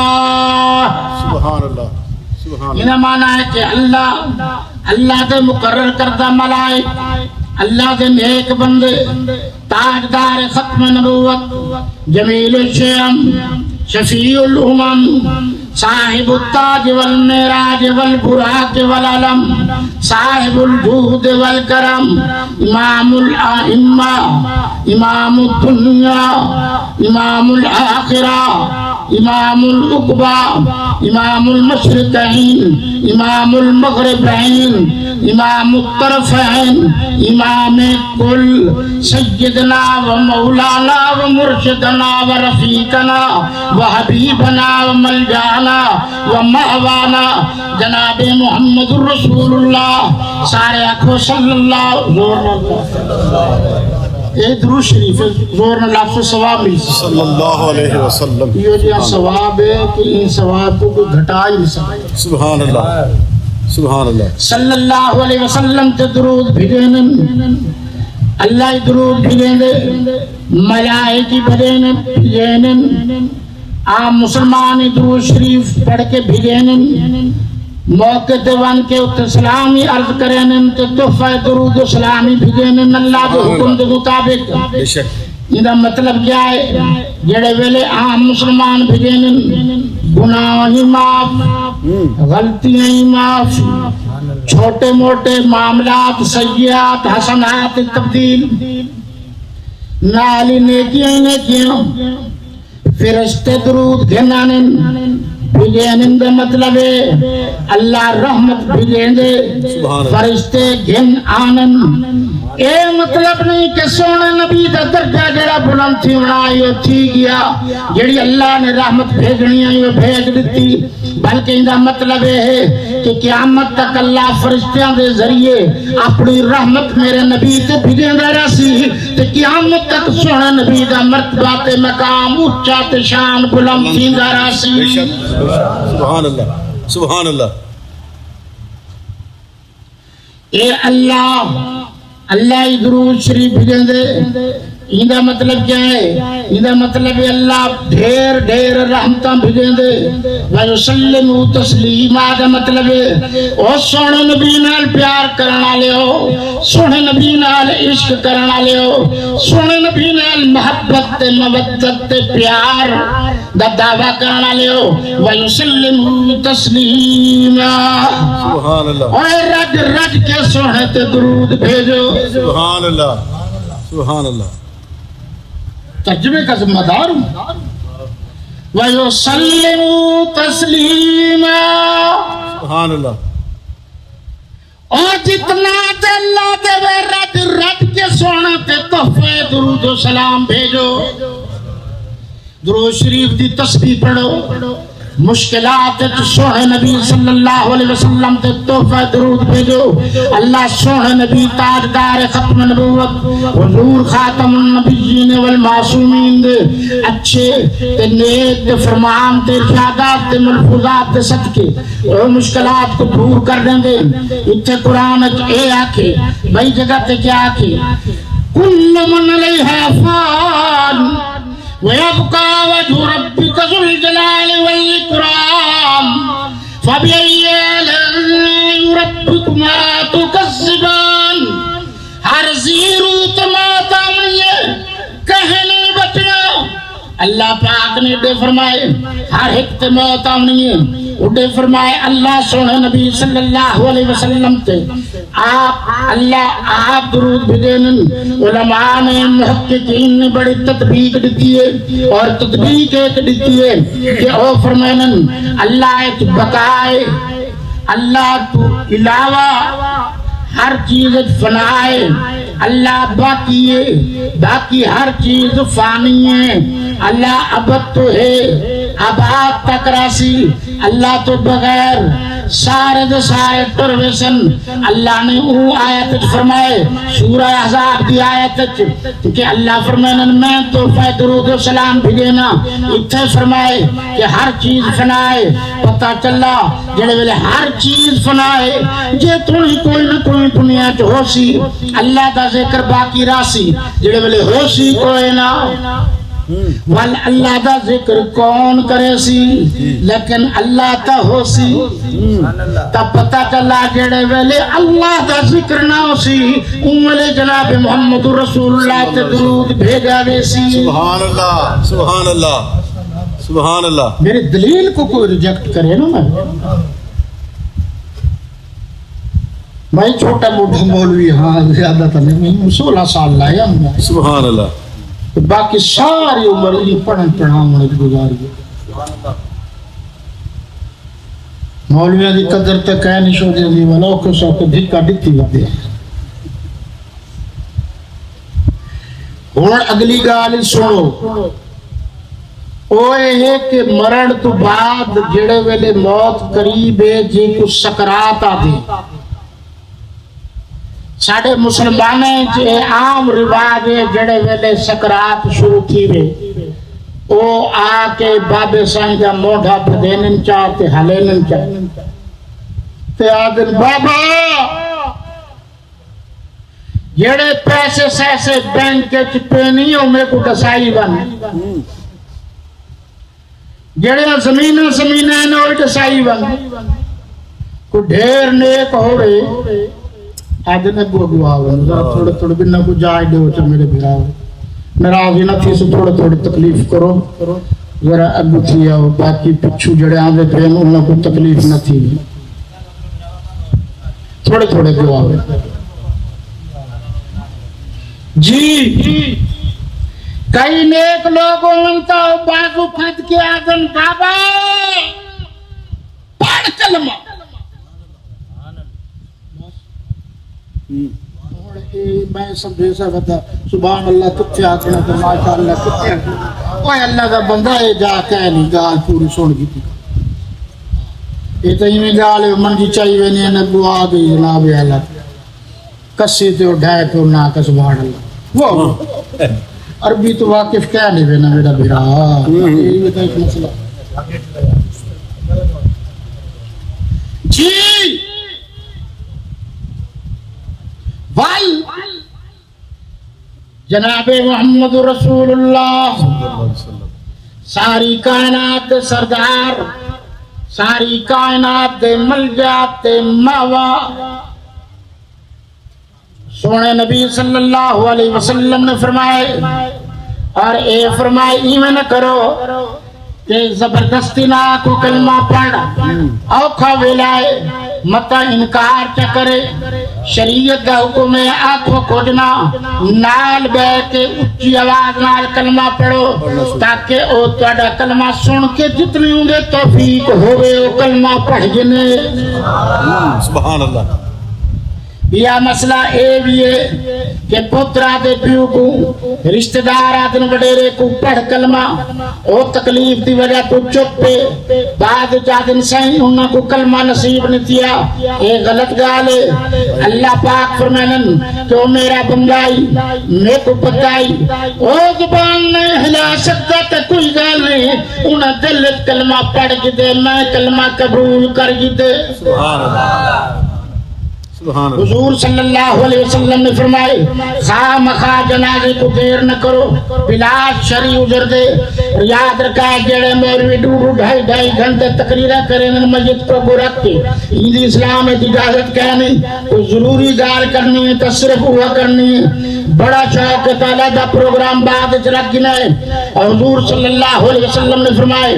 سبحان اللہ سبحان یہ معنی ہے کہ اللہ دے مقرر کردہ ملائک اللہ دے نیک بندے تاجدار ختم نبوت جمیل الشیام شفیع الامم صاحب التاج والمعراج والبراق والعلم صاحب الجود والکرم امام الائمہ امام الدنیا امام الآخرہ امام العقبہ امام المشرقین امام المغربین امام الطرفین امام کل سیدنا و مولانا و مرشدنا و رفیقنا و حبیبنا و ملجانا و مہوانا جناب محمد الرسول اللہ سارے اکھو صلی اللہ اے درود شریف زور نہ لفظ ثواب مل صلی اللہ علیہ وسلم یہ جو ثواب ہے کہ ان ثواب کو کوئی گھٹا ہی نہیں سکتا سبحان اللہ سبحان اللہ صلی اللہ علیہ وسلم تے درود بھیجن اللہ درود بھیجن ملائکہ بھیجن عام مسلمان درود شریف پڑھ کے بھیجن موقع دیوان کے سلامی عرض کریں تو تحفہ درود و سلامی بھیجن اللہ کے حکم کے مطابق بے شک یہ مطلب کیا ہے جڑے ویلے عام مسلمان بھیجن گناہ ہی معاف غلطیاں ہی معاف چھوٹے موٹے معاملات سیئات حسنات تبدیل نالی نیکیاں ہی نیکیاں فرشتے درود گھنانن بھیجن دے مطلب ہے اللہ رحمت بھیجن دے فرشتے گھن آنن اے مطلب نہیں کہ سونے نبی دا درجہ جڑا بلند تھی بنائی ہو تھی گیا جڑی اللہ نے رحمت بھیجنی ہے وہ بھیج دیتی بلکہ ان دا مطلب ہے کہ قیامت تک اللہ فرشتیاں دے ذریعے اپنی رحمت میرے نبی تے بھیجن دے رسی تے قیامت تک سونے نبی دا مرتبہ تے مقام اونچا تے شان بلند تھی دے رسی سبحان اللہ سبحان اللہ اے اللہ درود شریف بھیجن دے ایندا مطلب کیا ہے ایندا مطلب ہے اللہ ڈھیر ڈھیر رحمتاں بھیجن دے وسلم تسلیما دا مطلب ہے او سونے نبی نال پیار کرن والے ہو سونے نبی نال عشق کرن والے ہو سونے نبی نال محبت تے مودت تے پیار دا دعویٰ کرن والے ہو وسلم تسلیما سبحان اللہ اے رج رج کے سونے تے درود بھیجو سبحان اللہ سبحان اللہ ترجمے کا ذمہ دار ہوں وَيُسَلِّمُ تَسْلِيمًا سبحان اللہ اور جتنا تے اللہ دے رد رد کے سونا تے تحفے درود و سلام بھیجو درود شریف دی تسبیح پڑھو مشکلات سونے نبی صلی اللہ علیہ وسلم تے تحفہ درود بھیجو اللہ سونے نبی تاجدار ختم نبوت حضور خاتم النبیین والمعصومین دے اچھے تے نیک تے فرمان تے ارشادات تے ملفوظات تے صدقے اور مشکلات کو دور کر دیں گے اتھے قرآن اے آکھے بھائی جگہ تے کیا آکھے کل من علیہا فان وَيَبْقَى وَجْهُ رَبِّكَ ذُو الْجَلَالِ وَالْإِكْرَامِ فَبِأَيِّ آلَاءِ رَبِّكُمَا تُكَذِّبَانِ ہر زیرو تماتا میں یہ کہنے بچنا اللہ پاک نے دے فرمائے ہر ایک تماتا نہیں اڈے فرمائے اللہ سونے نبی صلی اللہ علیہ وسلم تے آپ درود بھیجن علماء نے محققین نے بڑی تطبیق دیتی ہے اور تطبیق ایک دیتی ہے کہ او فرمائنن اللہ ایک بقائے اللہ تو علاوہ ہر چیز فنائے اللہ باقی ہر چیز فانی ہے اللہ ابد تو ہے آباد تک راسی اللہ تو بغیر سارے دے سارے ٹرویسن اللہ نے او آیت فرمائے سورہ احزاب دی آیت کہ اللہ فرمائے میں تحفہ درود و سلام بھیجنا اتھے فرمائے کہ ہر چیز فنائے پتہ چلا جڑے ویلے ہر چیز فنائے جے تھوڑی کوئی نہ کوئی دنیا چ ہو سی اللہ دا ذکر باقی راسی جڑے ویلے ہو سی کوئی نہ وال اللہ دا ذکر کون کرے سی لیکن اللہ تا ہو سی تا پتہ چلا جڑے ویلے اللہ دا ذکر نہ ہو سی ویلے جناب محمد رسول اللہ تے درود بھیجا وے سی سبحان اللہ سبحان اللہ سبحان اللہ میرے دلیل کو کوئی ریجیکٹ کرے نا میں چھوٹا موٹا مولوی ہاں زیادہ تھا نہیں 16 سال لایا ہوں سبحان اللہ باقی ساری عمر یہ پڑھن پڑھاؤں گزاری مولویاں دی قدر تک ہے نہیں شو دے دی والا کو سو کے دھکا دتی ودے ہن اگلی گل سنو اوے ہے کہ مرن تو بعد جڑے ویلے موت قریب ہے جی کو سکرات آ دی ساڑھے مسلمانیں جے عام رواج ہے جڑے ویلے سکرات شروع تھی وے او آ کے بابے سائیں جا موڑھا پہ دینن چاہتے حلینن چاہتے تے آدن بابا جڑے پیسے سیسے بینک کے چپے نہیں ہو میں کو ڈسائی بن جڑے زمینیں نوڑ ڈسائی بن کو ڈھیر نیک ہوئے آج نے کو دعا ہوئے ذرا تھوڑے تھوڑے بنا کو جائے دے ہوچا میرے بھیرا ہوئے نراضی نہ تھی سے تھوڑے تھوڑے تکلیف کرو ذرا ابو تھی آؤ باقی پچھو جڑے آدھے پہن انہوں کو تکلیف نہ تھی تھوڑے تھوڑے دعا ہوئے جی کئی نیک لوگوں انتا بازو پھت کے آدم بابا پڑھ کلمہ میں سمجھے سا بتا سبحان اللہ کتے آکنا تو ماشاء اللہ کتے آکنا کوئی اللہ کا بندہ ہے جا کہہ نہیں گال پوری سن گی تھی یہ تو ہی گال من جی چاہیے نہیں نبو آ گئی جناب اللہ کسی تے اٹھائے تو نہ کہ سبحان اللہ وہ عربی تو واقف کہہ نہیں بینا میرا بھیرا یہ تو ایک مسئلہ جی جناب محمد رسول اللہ ساری کائنات سردار ساری کائنات ملجا ماوا سونے نبی صلی اللہ علیہ وسلم نے فرمائے اور اے فرمائے ایمن کرو کہ زبردستی نہ کو کلمہ پڑھ اوکھا ویلائے متا انکار چکرے شریعت دا حکم ہے آنکھوں کھوجنا نال بے کے اچھی آواز نال کلمہ پڑھو تاکہ او توڑا کلمہ سن کے جتنی ہوں گے توفیق ہوئے او کلمہ پڑھ جنے سبحان اللہ یہ مسئلہ اے بھی ہے کہ پترہ دے پیو کو رشتہ دار آدن وڈیرے کو پڑھ کلمہ او تکلیف دی وجہ تو چپ پہ بعد جادن سائیں انہوں کو کلمہ نصیب نہیں دیا اے غلط گالے اللہ پاک فرمینن کہ او میرا بندائی میں کو پتائی او زبان نہیں ہلا سکتا کہ کوئی گال نہیں انہیں دلت کلمہ پڑھ گی دے میں کلمہ قبول کر گی دے سبحان اللہ حضور صلی اللہ علیہ وسلم نے فرمائے خام خواہ جنازے کو دیر نہ کرو بلا شریع اجر دے یاد رکھا جڑے مولوی ڈوڑو ڈھائی گھنٹے تقریرہ کریں میت کو برک کے عید اسلام ہے اجازت کہنی کوئی ضروری گال کرنی ہے تصرف ہوا کرنی ہے بڑا شوق تعالیٰ دا پروگرام بعد اجرت گنا ہے اور حضور صلی اللہ علیہ وسلم نے فرمائے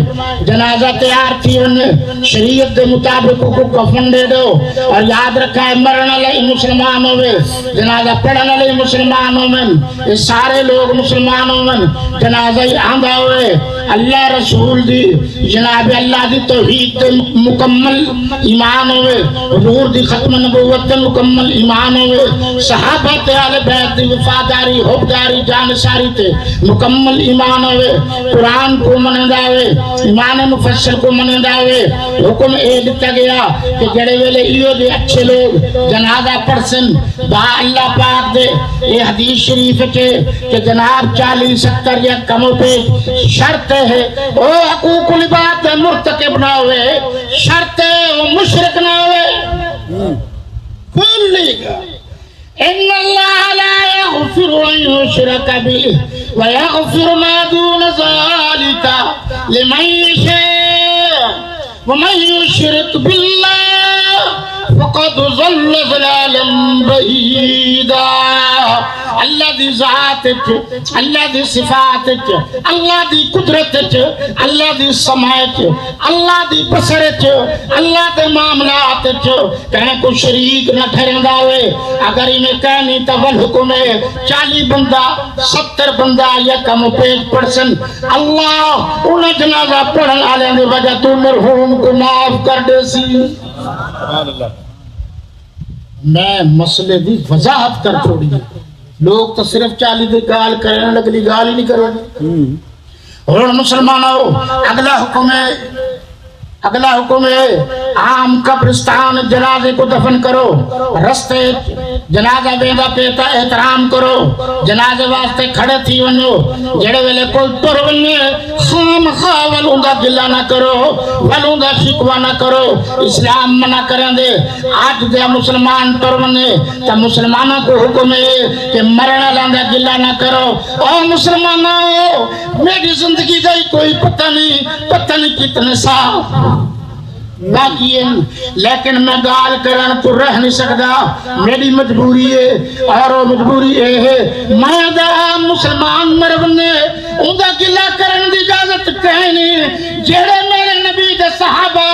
جنازہ تیار تھی انہیں شریعت دے مطابق کو کفن دے دو اور یاد رکھا ہے مرنا لئی مسلمان ہوئے جنازہ پڑھنا لئی مسلمان ہوئے یہ سارے لوگ مسلمان ہوئے جنازہ ہی آندھا ہوئے اللہ رسول دی جناب اللہ دی توحید تے مکمل ایمان ہوئے، حضور دی ختم نبوت تے مکمل ایمان ہوئے، صحابہ تے اہل بیت دی وفاداری حبداری جانساری تے مکمل ایمان ہوئے، قرآن کو منندا ہوئے، ایمان مفصل کو منندا ہوئے۔ حکم اے دتا گیا کہ جڑے ویلے ایو دے اچھے لوگ جنازہ پڑھسن با اللہ پاک دے یہ حدیث شریف کے کہ جناب 40-70 یا کم پہ شرط ہے او حقوق العباد مرتکب نہ ہوئے، شرط ہے وہ مشرک نہ ہوئے۔ کلی گا ان اللہ لا یغفر ان یشرک به ویغفر ما دون ذلک لمن یشاء ومن یشرک باللہ فقد ضل ضلالا بعیدا۔ اللہ دی ذات وچ، اللہ دی صفات وچ، اللہ دی قدرت وچ، اللہ دی سماع وچ، اللہ دی بصر وچ، اللہ دے معاملات وچ کہیں کو شریک نہ ٹھہرندا ہوئے۔ اگر انہیں کہنی تو والحکم ہے 40 بندہ 70 بندہ یا کم پیج پڑسن، اللہ انہیں جنازہ پڑھن والے دی وجہ تو مرحوم کو معاف کر دے سی۔ سبحان اللہ۔ میں مسئلے دی وضاحت کر چھوڑی، لوگ تو صرف 40 دی گال کرنے لگلی، گال ہی نہیں کرنے۔ اور مسلمانوں اگلا حکم ہے عام قبرستان جنازے کو دفن کرو، رستے جنازہ بیدا پیتا احترام کرو، جنازے واسطے کھڑے تھی ونو، جڑے ویلے کوئی ٹر وننے خام خواہ ولوں دا گلہ نہ کرو، ولوں دا شکوہ نہ کرو، اسلام منع کریں دے۔ آج دے مسلمان ٹر وننے تا مسلمانوں کو حکم ہے کہ مرنا لاندہ گلہ نہ کرو۔ او مسلمانوں میری زندگی دا کوئی پتہ نہیں کتنے سال باقی ہے، لیکن میں گال کرن تو رہ نہیں سکتا، میری مجبوری ہے، اور وہ مجبوری ہے میں دا مسلمان مرنے ان دا گلہ کرن دی اجازت کہیں نہیں۔ جڑے میرے نبی دے صحابہ،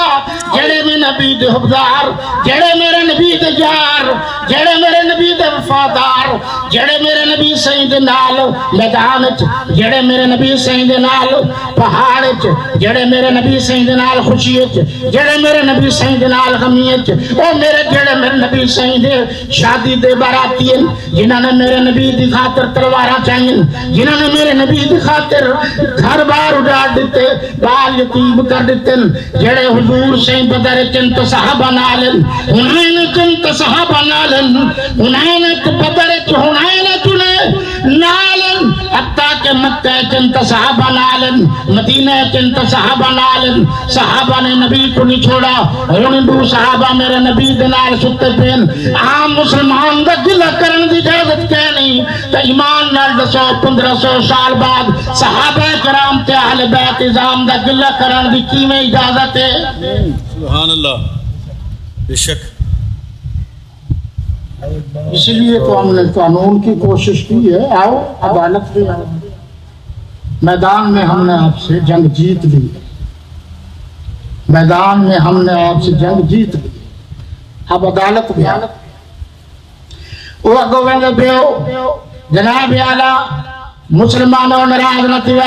جڑے میرے نبی دے حبدار، جڑے میرے نبی دے یار، جڑے میرے نبی دے وفادار، جڑے میرے نبی سائیں دے نال میدان وچ، جڑے میرے نبی سائیں دے نال پہاڑ وچ، جڑے میرے نبی سائیں دے نال خوشی وچ، جڑے میرے نبی سائیں دے نال غمی وچ، او میرے جڑے میرے نبی سائیں دے شادی دے باراتی ہیں، جنہاں نے میرے نبی دی خاطر تلواراں چاہیے، جنہاں نے میرے نبی دی خاطر گھر بار اجاڑ دیتے، بال یتیم کر دیتے، جڑے حضور سائیں بدر چن تو صحابہ نالن، حنین چن تو صحابہ نالن، حنین تو بدر چ حنین چنے نالن، حتیٰ کہ مکہ چن تو صحابہ نالن، مدینہ چن تو صحابہ نالن۔ صحابہ نے نبی کو نہیں چھوڑا، ہندو صحابہ میرے نبی دے نال ستے پین۔ عام مسلمان دا گلہ کرن دی اجازت کہہ نہیں، تو ایمان نال 200-1500 سال بعد صحابہ کرام تے اہل بیت اعظام دا گلہ کرن دی کیویں اجازت ہے؟ سبحان اللہ۔ بے شک اس لیے تو ہم نے قانون کی کوشش کی ہے، آؤ عدالت بھی آؤ۔ میدان میں ہم نے آپ سے جنگ جیت لی، میدان میں ہم نے آپ سے جنگ جیت لی، اب عدالت بھی آؤ۔ وہ گوینگ بیو جناب اعلیٰ مسلمانوں ناراض نہ تھے،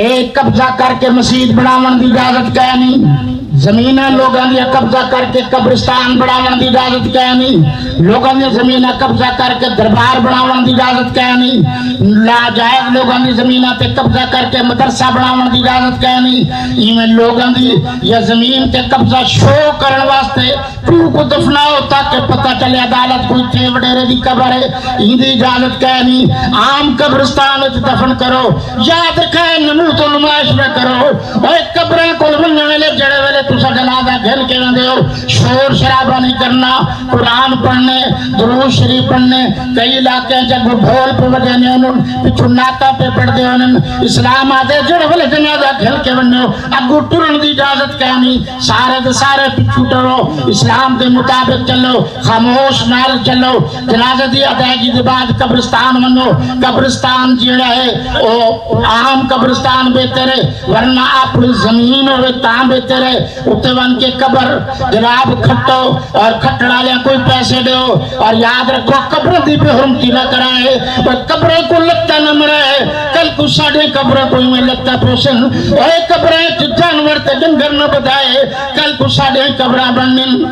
ایک قبضہ کر کے مسجد بناون دی اجازت کہہ نہیں، زمینیں لوگاں دی قبضہ کر کے قبرستان بناون دی اجازت کہہ نہیں، لوگاں دی زمینیں قبضہ کر کے دربار بناون دی اجازت کہہ نہیں، لاجائز لوگاں دی زمینیں تے قبضہ کر کے مدرسہ بناون دی اجازت کہہ نہیں، ایویں لوگاں دی یا زمین تے قبضہ شو کرن واسطے تو کو دفناؤ تاکہ پتہ چلے عدالت کوئی تھے وڈیرے دی قبر ہے، این دی اجازت کہہ نہیں۔ عام قبرستان وچ دفن کرو، یاد رکھے نمود و نمائش میں کرو، اوے قبریں کول وننے ویلے جڑے ویلے تسا جنازہ گھن کے ویندے ہو شور شرابہ نہیں کرنا، قرآن پڑھنے درود شریف پڑھنے، کئی علاقے جب ڈھول پہ بجانے انہوں پچھو ناتا پہ پڑھ دے انہوں اسلام آدھے جڑے ویلے جنازہ گھن کے ویندے ہو اگو ٹرن دی اجازت کہنی، سارے دے سارے پچھو ٹرو، اسلام دے مطابق چلو، خاموش نال چلو، جنازہ دی ادائیگی دے بعد قبرستان منو، قبرستان جیڑا ہے او عام قبرستان بہتر ہے، ورنہ اپنی زمین ہوئے تاں بہتر ہے، اتنے بن کے قبر جناب کھٹو اور کھٹڑا لیا کوئی پیسے دو اور یاد رکھو قبر دی بے حرمتی نہ کرائے اور قبریں کو لگتا نہ مرائے کل کو ساڑھے قبریں کوئی میں لگتا پوشن اور قبریں جانور تے جنگر نہ بدائے کل کو ساڑھے قبریں بنن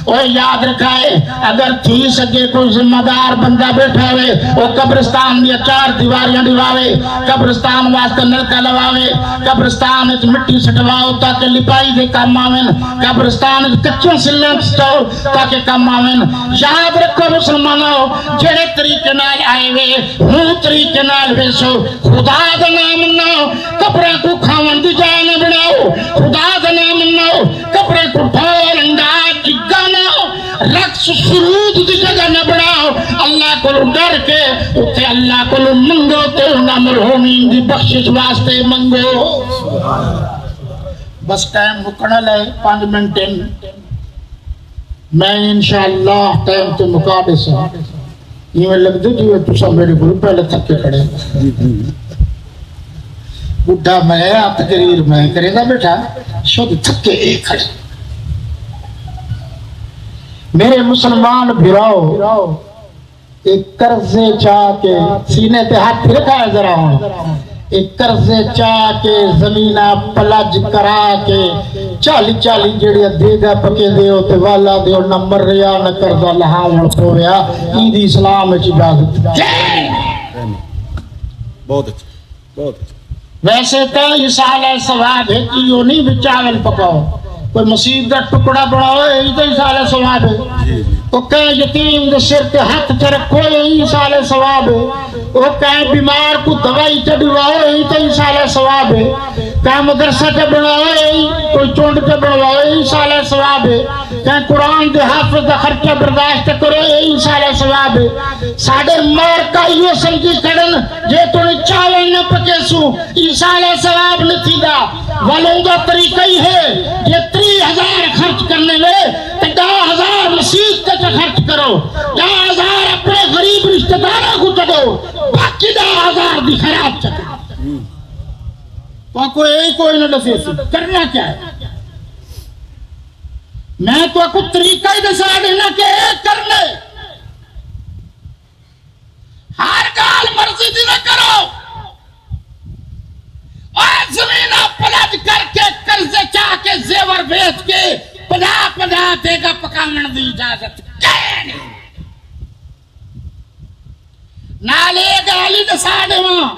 اور یاد رکھائے اگر تھی سکے کوئی ذمہ دار بندہ بیٹھا ہوئے وہ قبرستان دیا 4 دیواریاں دیواوے قبرستان واسطے نلکا لواوے قبرستان اچ مٹی سٹواؤ تاکہ لپائی دے کام آویں قبرستان اچ کچوں سلیں سٹاؤ تاکہ کام آویں یاد رکھو مسلمانوں جڑے طریقے نال آئے وے ہوں طریقے نال ویسو خدا دا نام نو قبریں کو کھاون دی جان بناؤ خدا دا نام نو قبریں کو ڈھول انداز کی گانا رقص سرود دی جگہ نہ بناؤ اللہ کو ڈر کے اتھے اللہ کو منگو تے انہاں مرحومین دی بخشش واسطے منگو بس ٹائم مکنا لے 5 منٹ میں انشاءاللہ ٹائم تے مکا دے سا یہ میں لگ دے جو تسا میرے گروپ پہلے تھک کے کھڑے بڑھا میں آپ تقریر میں کرے گا بیٹا شد تھک کے ایک کھڑے میرے مسلمان بھراؤ ایک قرضے چاہ کے سینے تے ہاتھ رکھا ہے ذرا ہوں ایک قرضے چاہ کے زمینہ پلج کرا کے 40 جڑے دے گا پکے دیو تے والا دیو نہ مر ریا نہ قرضہ لہاوڑ ہویا عید اسلام اچ اجازت بہت اچھا بہت اچھا ویسے تو یہ سال ثواب ہے کہ یوں نہیں بھی چاول پکاؤ کوئی مسیح کا ٹکڑا بڑھاؤ یہی تو سال ثواب ہے وہ کہیں یتیم دے سر تے ہاتھ تے رکھو یہی سال ثواب ہے وہ کہیں بیمار کو دوائی چڑھواؤ یہی تو سال ثواب ہے کہیں مدرسہ تے بناؤ یہی کوئی چونڈ تے بنواؤ یہی سال ثواب ہے کہیں قرآن دے حافظ دا خرچہ برداشت کرو یہی سال ثواب ہے ساڑھے مار کا یہ سمجھی کرن جے تو نے چاول نہ پکے سو یہ سال ثواب نہیں تھی دا والوں دا طریقہ ہی ہے یہ 30,000 خرچ کرنے لے تو 10,000 مسجد تے خرچ کرو 10,000 اپنے غریب رشتہ داروں کو چڑھو باقی 10,000 دی خیرات چکو وہاں کوئی نہ دسے سی کرنا کیا ہے میں تو کو طریقہ ہی دسا دینا کہ کرنے ہر گال مرضی دی نہ کرو اور زمینہ پلٹ کر کے قرضے چاہ کے زیور بیچ کے 50 دے گا پکاون دی اجازت کہیں نالے گالی دسا دیواں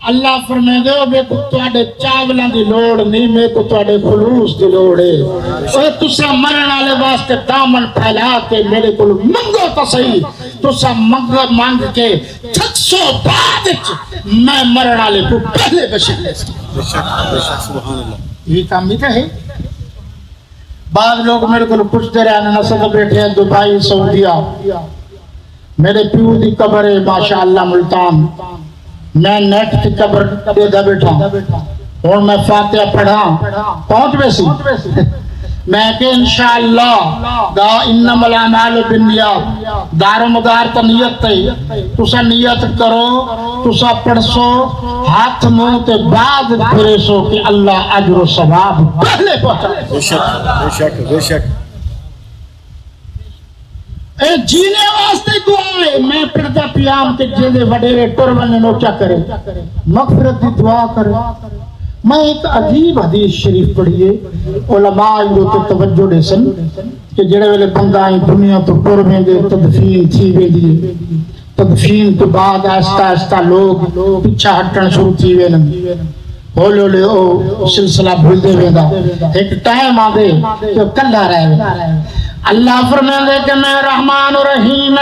اللہ فرمائے دے میں کو تواڈے چاولاں دی لوڑ نہیں میں کو تواڈے خلوص دی لوڑ ہے او تسا مرن والے واسطے دامن پھیلا کے میرے کول منگو تو صحیح تسا مانگ کے 600 بعد میں مرن والے کو پہلے بشر لے بے شک سبحان اللہ یہ کام نہیں ہے بعض لوگ میرے کو پوچھتے رہے نسل بیٹھے ہیں دبئی سعودیہ میرے پیو دی قبر ہے ماشاءاللہ ملتان میں نیٹ کی قبر دے دا بیٹھا اور میں فاتحہ پڑھا پہنچ بیسی میں کہ انشاءاللہ دا انما الاعمال بالنیات دار و مدار تا نیت تے تسا نیت کرو تسا پڑھسو ہاتھ منہ تے بعد پھرے سو کہ اللہ اجر و ثواب پہلے پہنچا بے شک بے شک بے شک اے جینے واسطے دعا ہے میں پڑھتا پیام کے جیدے وڈیرے ٹرون نوچا کرے مغفرت دی دعا کرے میں ایک عجیب حدیث شریف پڑھیے علماء جو توجہ دے سن کہ جڑے ویلے بندہ آئی دنیا تو ٹرون دے تدفین تھی وے دیے تدفین کے بعد آہستہ آہستہ لوگ پیچھا ہٹن شروع تھی وے ہولے ہولے او سلسلہ بھول دے ویدا ایک ٹائم آ دے کہ کلا رہے اللہ فرمائے کہ میں رحمان و رحیم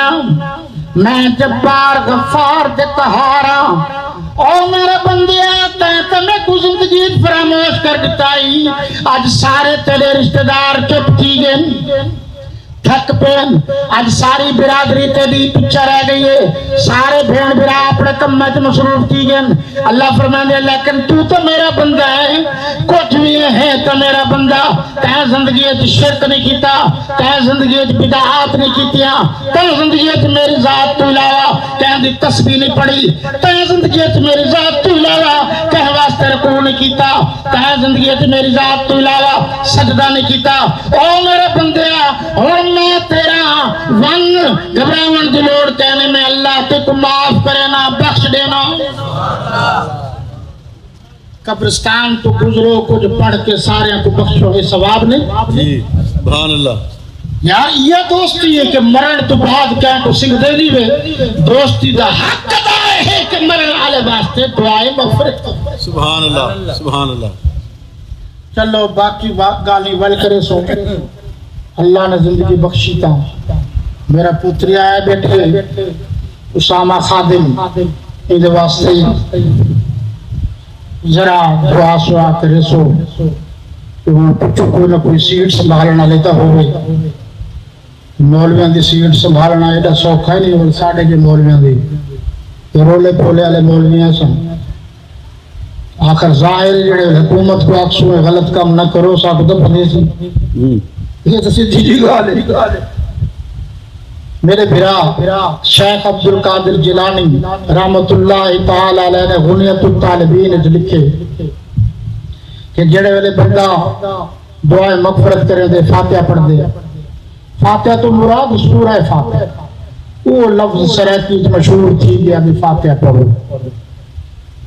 میں جبار غفار تے قہارا او میرے بندے تے میں کو زندگی فراموش کر دتائی آج سارے تیرے رشتہ دار چپ کی گئے تھک پین آج ساری برادری تیری پچھا رہ گئی ہے سارے بھین برا اپنے کم میں مصروف کی گئے اللہ فرمانے لیکن تو میرا بندہ ہے کچھ بھی ہے تو میرا بندہ تیہ زندگی شرک نہیں کیتا تیہ زندگی بدعات نہیں کیتیا تیہ زندگی میری ذات تو علاوہ تیہ دی تسبیح نہیں پڑی تیہ زندگی میری ذات تو علاوہ تیہ واسطے تے رکوع نہیں کیتا کہیں زندگی تے میری ذات تو علاوہ سجدہ نہیں کیتا او میرے بندیا ہن میں تیرا ون گھبراون دی لوڑ کہنے میں اللہ تے تو معاف کرے نا بخش دینا قبرستان تو گزرو کچھ پڑھ کے سارے کو بخشو یہ ثواب نہیں جی سبحان اللہ یار یہ دوستی ہے کہ مرن تو بعد کہیں کو سنگھ دے دی وے دوستی دا حق ادا ہے کہ مرن والے واسطے دعائیں مغفرت سبحان اللہ سبحان اللہ چلو باقی گالی ول کرے سو اللہ نے زندگی بخشی تا میرا پوتری آیا بیٹھے اسامہ خادم یہ واسطے ذرا دعا سوا کرے سو پچھو کوئی نہ کوئی سیٹ سنبھالنا لیتا ہوئے مولویاں دی سیٹ سنبھالنا ایڈا سوکھا ہی نہیں ہوئی ساڑھے کے مولویاں دی یہ رولے پولے والے مولویاں سن آخر ظاہر جڑے حکومت کو اکسو غلط کام نہ کرو ساتھ تو پنے سی یہ تو سیدھی جی گال ہے میرے بھرا شیخ عبدالقادر جیلانی رحمت اللہ تعالی علیہ نے غنیت الطالبین لکھے کہ جڑے والے بندہ دعائیں مغفرت کریں دے فاتحہ پڑھ دے فاتحہ تو مراد سورہ فاتحہ وہ لفظ سریتی مشہور تھی کہ ابھی فاتحہ پڑھو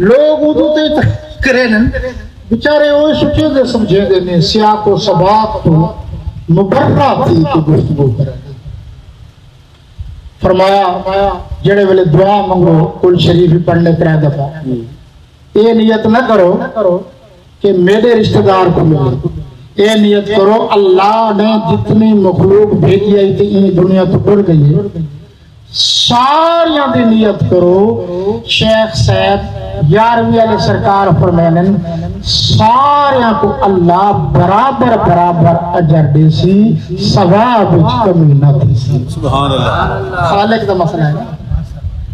لوگ اردو تے کریں بیچارے وہ سوچے دے سمجھے دے نے سیاق و سباق تو مبرہ تھی کہ گفتگو کریں فرمایا جڑے والے دعا منگو کل شریف پڑھنے 3 دفعہ یہ نیت نہ کرو کہ میرے رشتہ دار کو ملے یہ نیت کرو اللہ نے جتنی مخلوق بھیجی آئی تھی یہ دنیا تو ٹر گئی ہے ساریاں دی نیت کرو شیخ صاحب 11ویں علیہ سرکار فرمائیں ساریاں کو اللہ برابر برابر اجر دے سی ثواب وچ کمی نہ تھی سبحان اللہ خالق دا مسئلہ ہے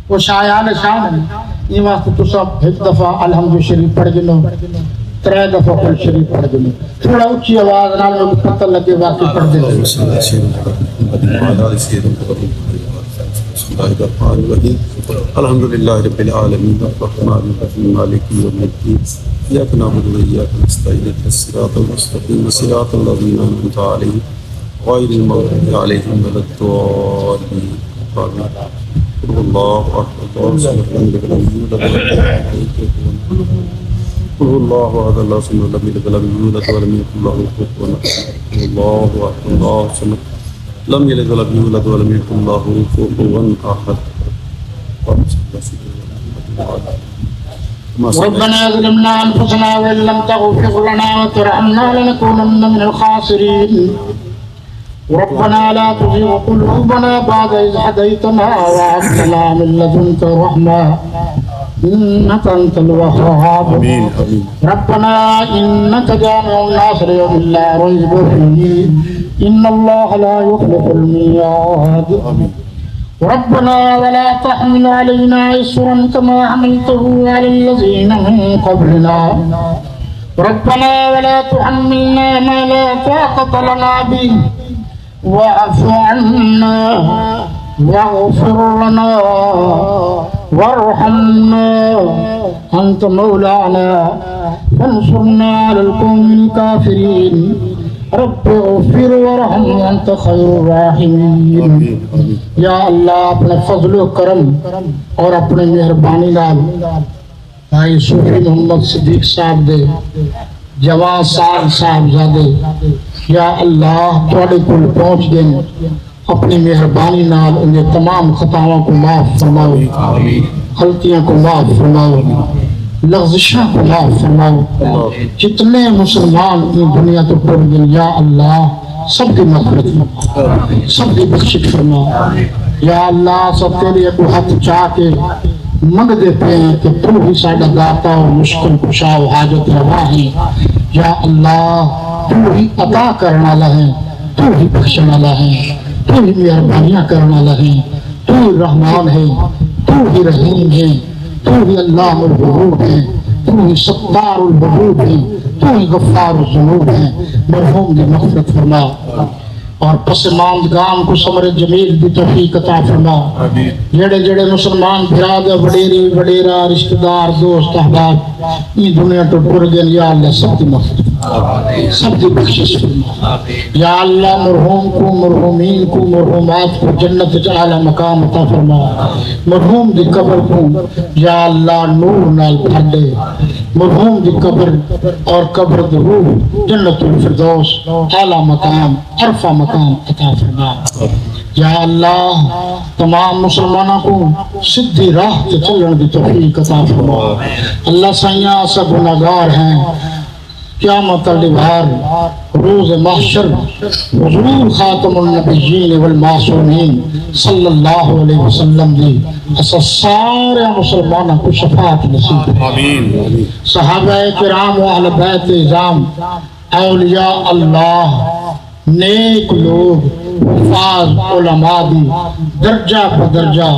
وہ شایان شان ہے یہ واسطے تو سب ایک دفعہ الحمد شریف پڑھ گنو 3 دفعہ قل شریف پڑھ گنو تھوڑا اونچی آواز نال میں پتہ لگے واقعی پڑھ دے الحمد للہ رب العالمین الرحمن الرحیم مالک یوم الدین ایاک نعبد و ایاک نستعین اهدنا الصراط المستقیم صراط الذین انعمت علیہم غیر المغضوب علیہم ولا الضالین قل اللہ احد اللہ احد اللہ الصمد لم یلد ولم یولد ولم یکن له کفوا احد اللہ احد اللہ الصمد لم يلد ولم يولد ولم يكن له كفوا احد ربنا ظلمنا انفسنا وان لم تغفر لنا وترحمنا لنكونن من الخاسرين ربنا لا تزغ قلوبنا بعد إذ هديتنا وهب لنا من لدنك رحمة إنك أنت الوهاب ربنا إنك جامع الناس ليوم لا ريب فيه إن الله لا يخلف الميعاد ربنا ولا تحمل علينا إصرا كما حملته على الذين من قبلنا ربنا ولا تحملنا ما لا طاقة لنا به واعف عنا واغفر لنا وارحمنا أنت مولانا فانصرنا على القوم الكافرين رب اغفر ورحم انت خیر الراحمین یا اللہ اپنے فضل و کرم اور اپنے مہربانی نال بھائی صوفی محمد صدیق صاحب دے جوان صاحب زادے یا اللہ تھوڑے کل پہنچ گئے اپنی مہربانی نال انہیں تمام خطاؤں کو معاف فرماؤ غلطیاں کو معاف فرماؤ لغزشوں کو معاف فرماؤ جتنے مسلمان ان دنیا تو ٹر گئے یا اللہ سب کی مغفرت فرما سب کی بخشش فرما یا اللہ سب کے لیے کو ہاتھ چاہ کے منگ دیتے ہیں کہ تو ہی ساڈا داتا اور مشکل کشا و حاجت روا ہے یا اللہ تو ہی عطا کرنے والا ہے تو ہی بخشنے والا ہے تو ہی مہربانیاں کرنے والا ہے تو ہی رحمان ہے تو ہی رحیم ہے تو ہی اللہ الغفور ہے تو ہی ستار الوجود ہے تو ہی غفار الذنوب ہے مرحوم کی مغفرت فرما اور پسماندگان کو سمر جمیل دی توفیق عطا فرما. جڑے جڑے مسلمان بھرا دے وڈیری وڈیرا رشتہ دار دوست احباب این دنیا تو ٹر گئے یا اللہ سب دی مغفرت سب دی بخشش فرما. یا اللہ مرحوم کو مرحومین کو مرحومات کو جنت اعلی مقام عطا فرما. مرحوم دی قبر کو یا اللہ نور نال بھر دے. مرحوم دی قبر اور قبر دی روح جنت الفردوس اعلی مقام عرفہ مقام عطا فرما. یا اللہ تمام مسلمانوں کو سیدھی راہ تے چلن دی توفیق عطا فرما. اللہ سائیاں سب گناہگار ہیں. قیامت الدبار روز محشر حضور خاتم النبیین والمعصومین صلی اللہ علیہ وسلم دی اسا سارے مسلمانوں کو شفاعت نصیب آمین. صحابہ کرام و اہل بیت اعظام اولیاء اللہ نیک لوگ حفاظ علماء دی درجہ بدرجہ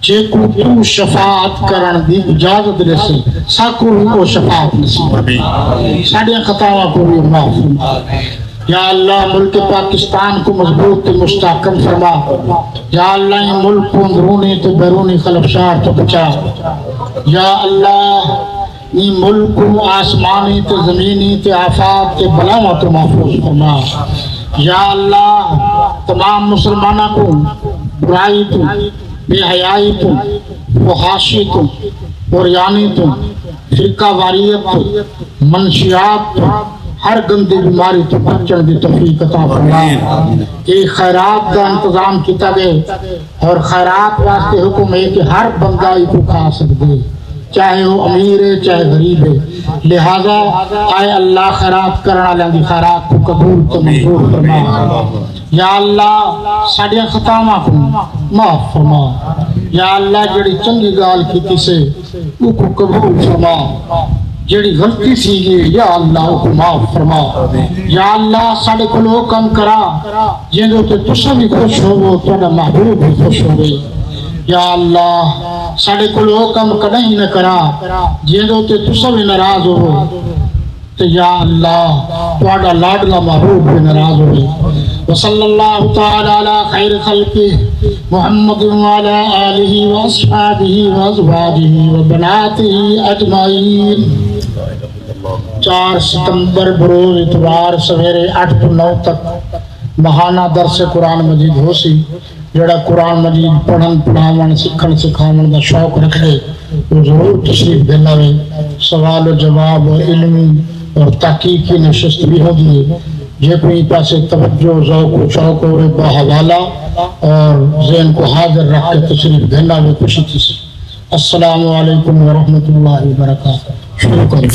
جے کو تو شفاعت کرن دی اجازت دے سے ساکو کو شفاعت نصیب آمین. ساڑے خطاواں کو بھی معاف فرما. یا اللہ ملک پاکستان کو مضبوط تے مستحکم فرما. یا اللہ یہ ملک کو اندرونی تے بیرونی خلفشار تو بچا. یا اللہ یہ ملک کو آسمانی تے زمینی تے آفات تے بلاؤں تو محفوظ فرما. یا اللہ تمام مسلمانوں کو برائی تو بے حیائی تو فحاشی تو عریانی تو فرقہ واریت تو منشیات تو ہر گندی بیماری تو بچن دی توفیق عطا فرما. ایک خیرات کا انتظام کیتا گئے اور خیرات واسطے حکم ہے کہ ہر بندہ کو کھا سکتے چاہے وہ امیر ہے چاہے غریب ہے. لہذا آئے اللہ خیرات کرنا لیں خیرات کو قبول تو منظور فرما. یا اللہ ساڑھے خطاواں کو معاف فرما. یا اللہ جڑی چنگی گال کیتی سے وہ کو قبول فرما. جڑی غلطی تھی گی یا اللہ کو معاف فرما. یا اللہ ساڑھے کو لوگ کم کرا جن تو تسا بھی خوش ہو وہ تھوڑا محبوب بھی خوش ہو گئی. یا اللہ ساڑھے کو لوگ کم کدیں نہ کرا جن تو تسا بھی ناراض ہو تو یا اللہ تھوڑا لاڈلا محبوب بھی ناراض ہو گئی. وصلی اللہ تعالی علی خیر خلقہ محمد وعلی آلہ واصحابہ وازواجہ وبناتہ اجمعین. 4 ستمبر بروز اتوار سویرے 8 تو 9 تک ماہانہ درس قرآن مجید ہو سی. جڑا قرآن مجید پڑھن پڑھاون سکھن سکھاون دا شوق رکھ دے وہ ضرور تشریف دینا وے. سوال و جواب و علمی اور تحقیقی نشست بھی ہو دیے. جے کوئی پاسے توجہ ذوق و شوق ہو بحوالہ اور ذہن کو حاضر رکھ کے تشریف دینا وے خوشی سے. السلام علیکم ورحمۃ اللہ وبرکاتہ. شروع کریں.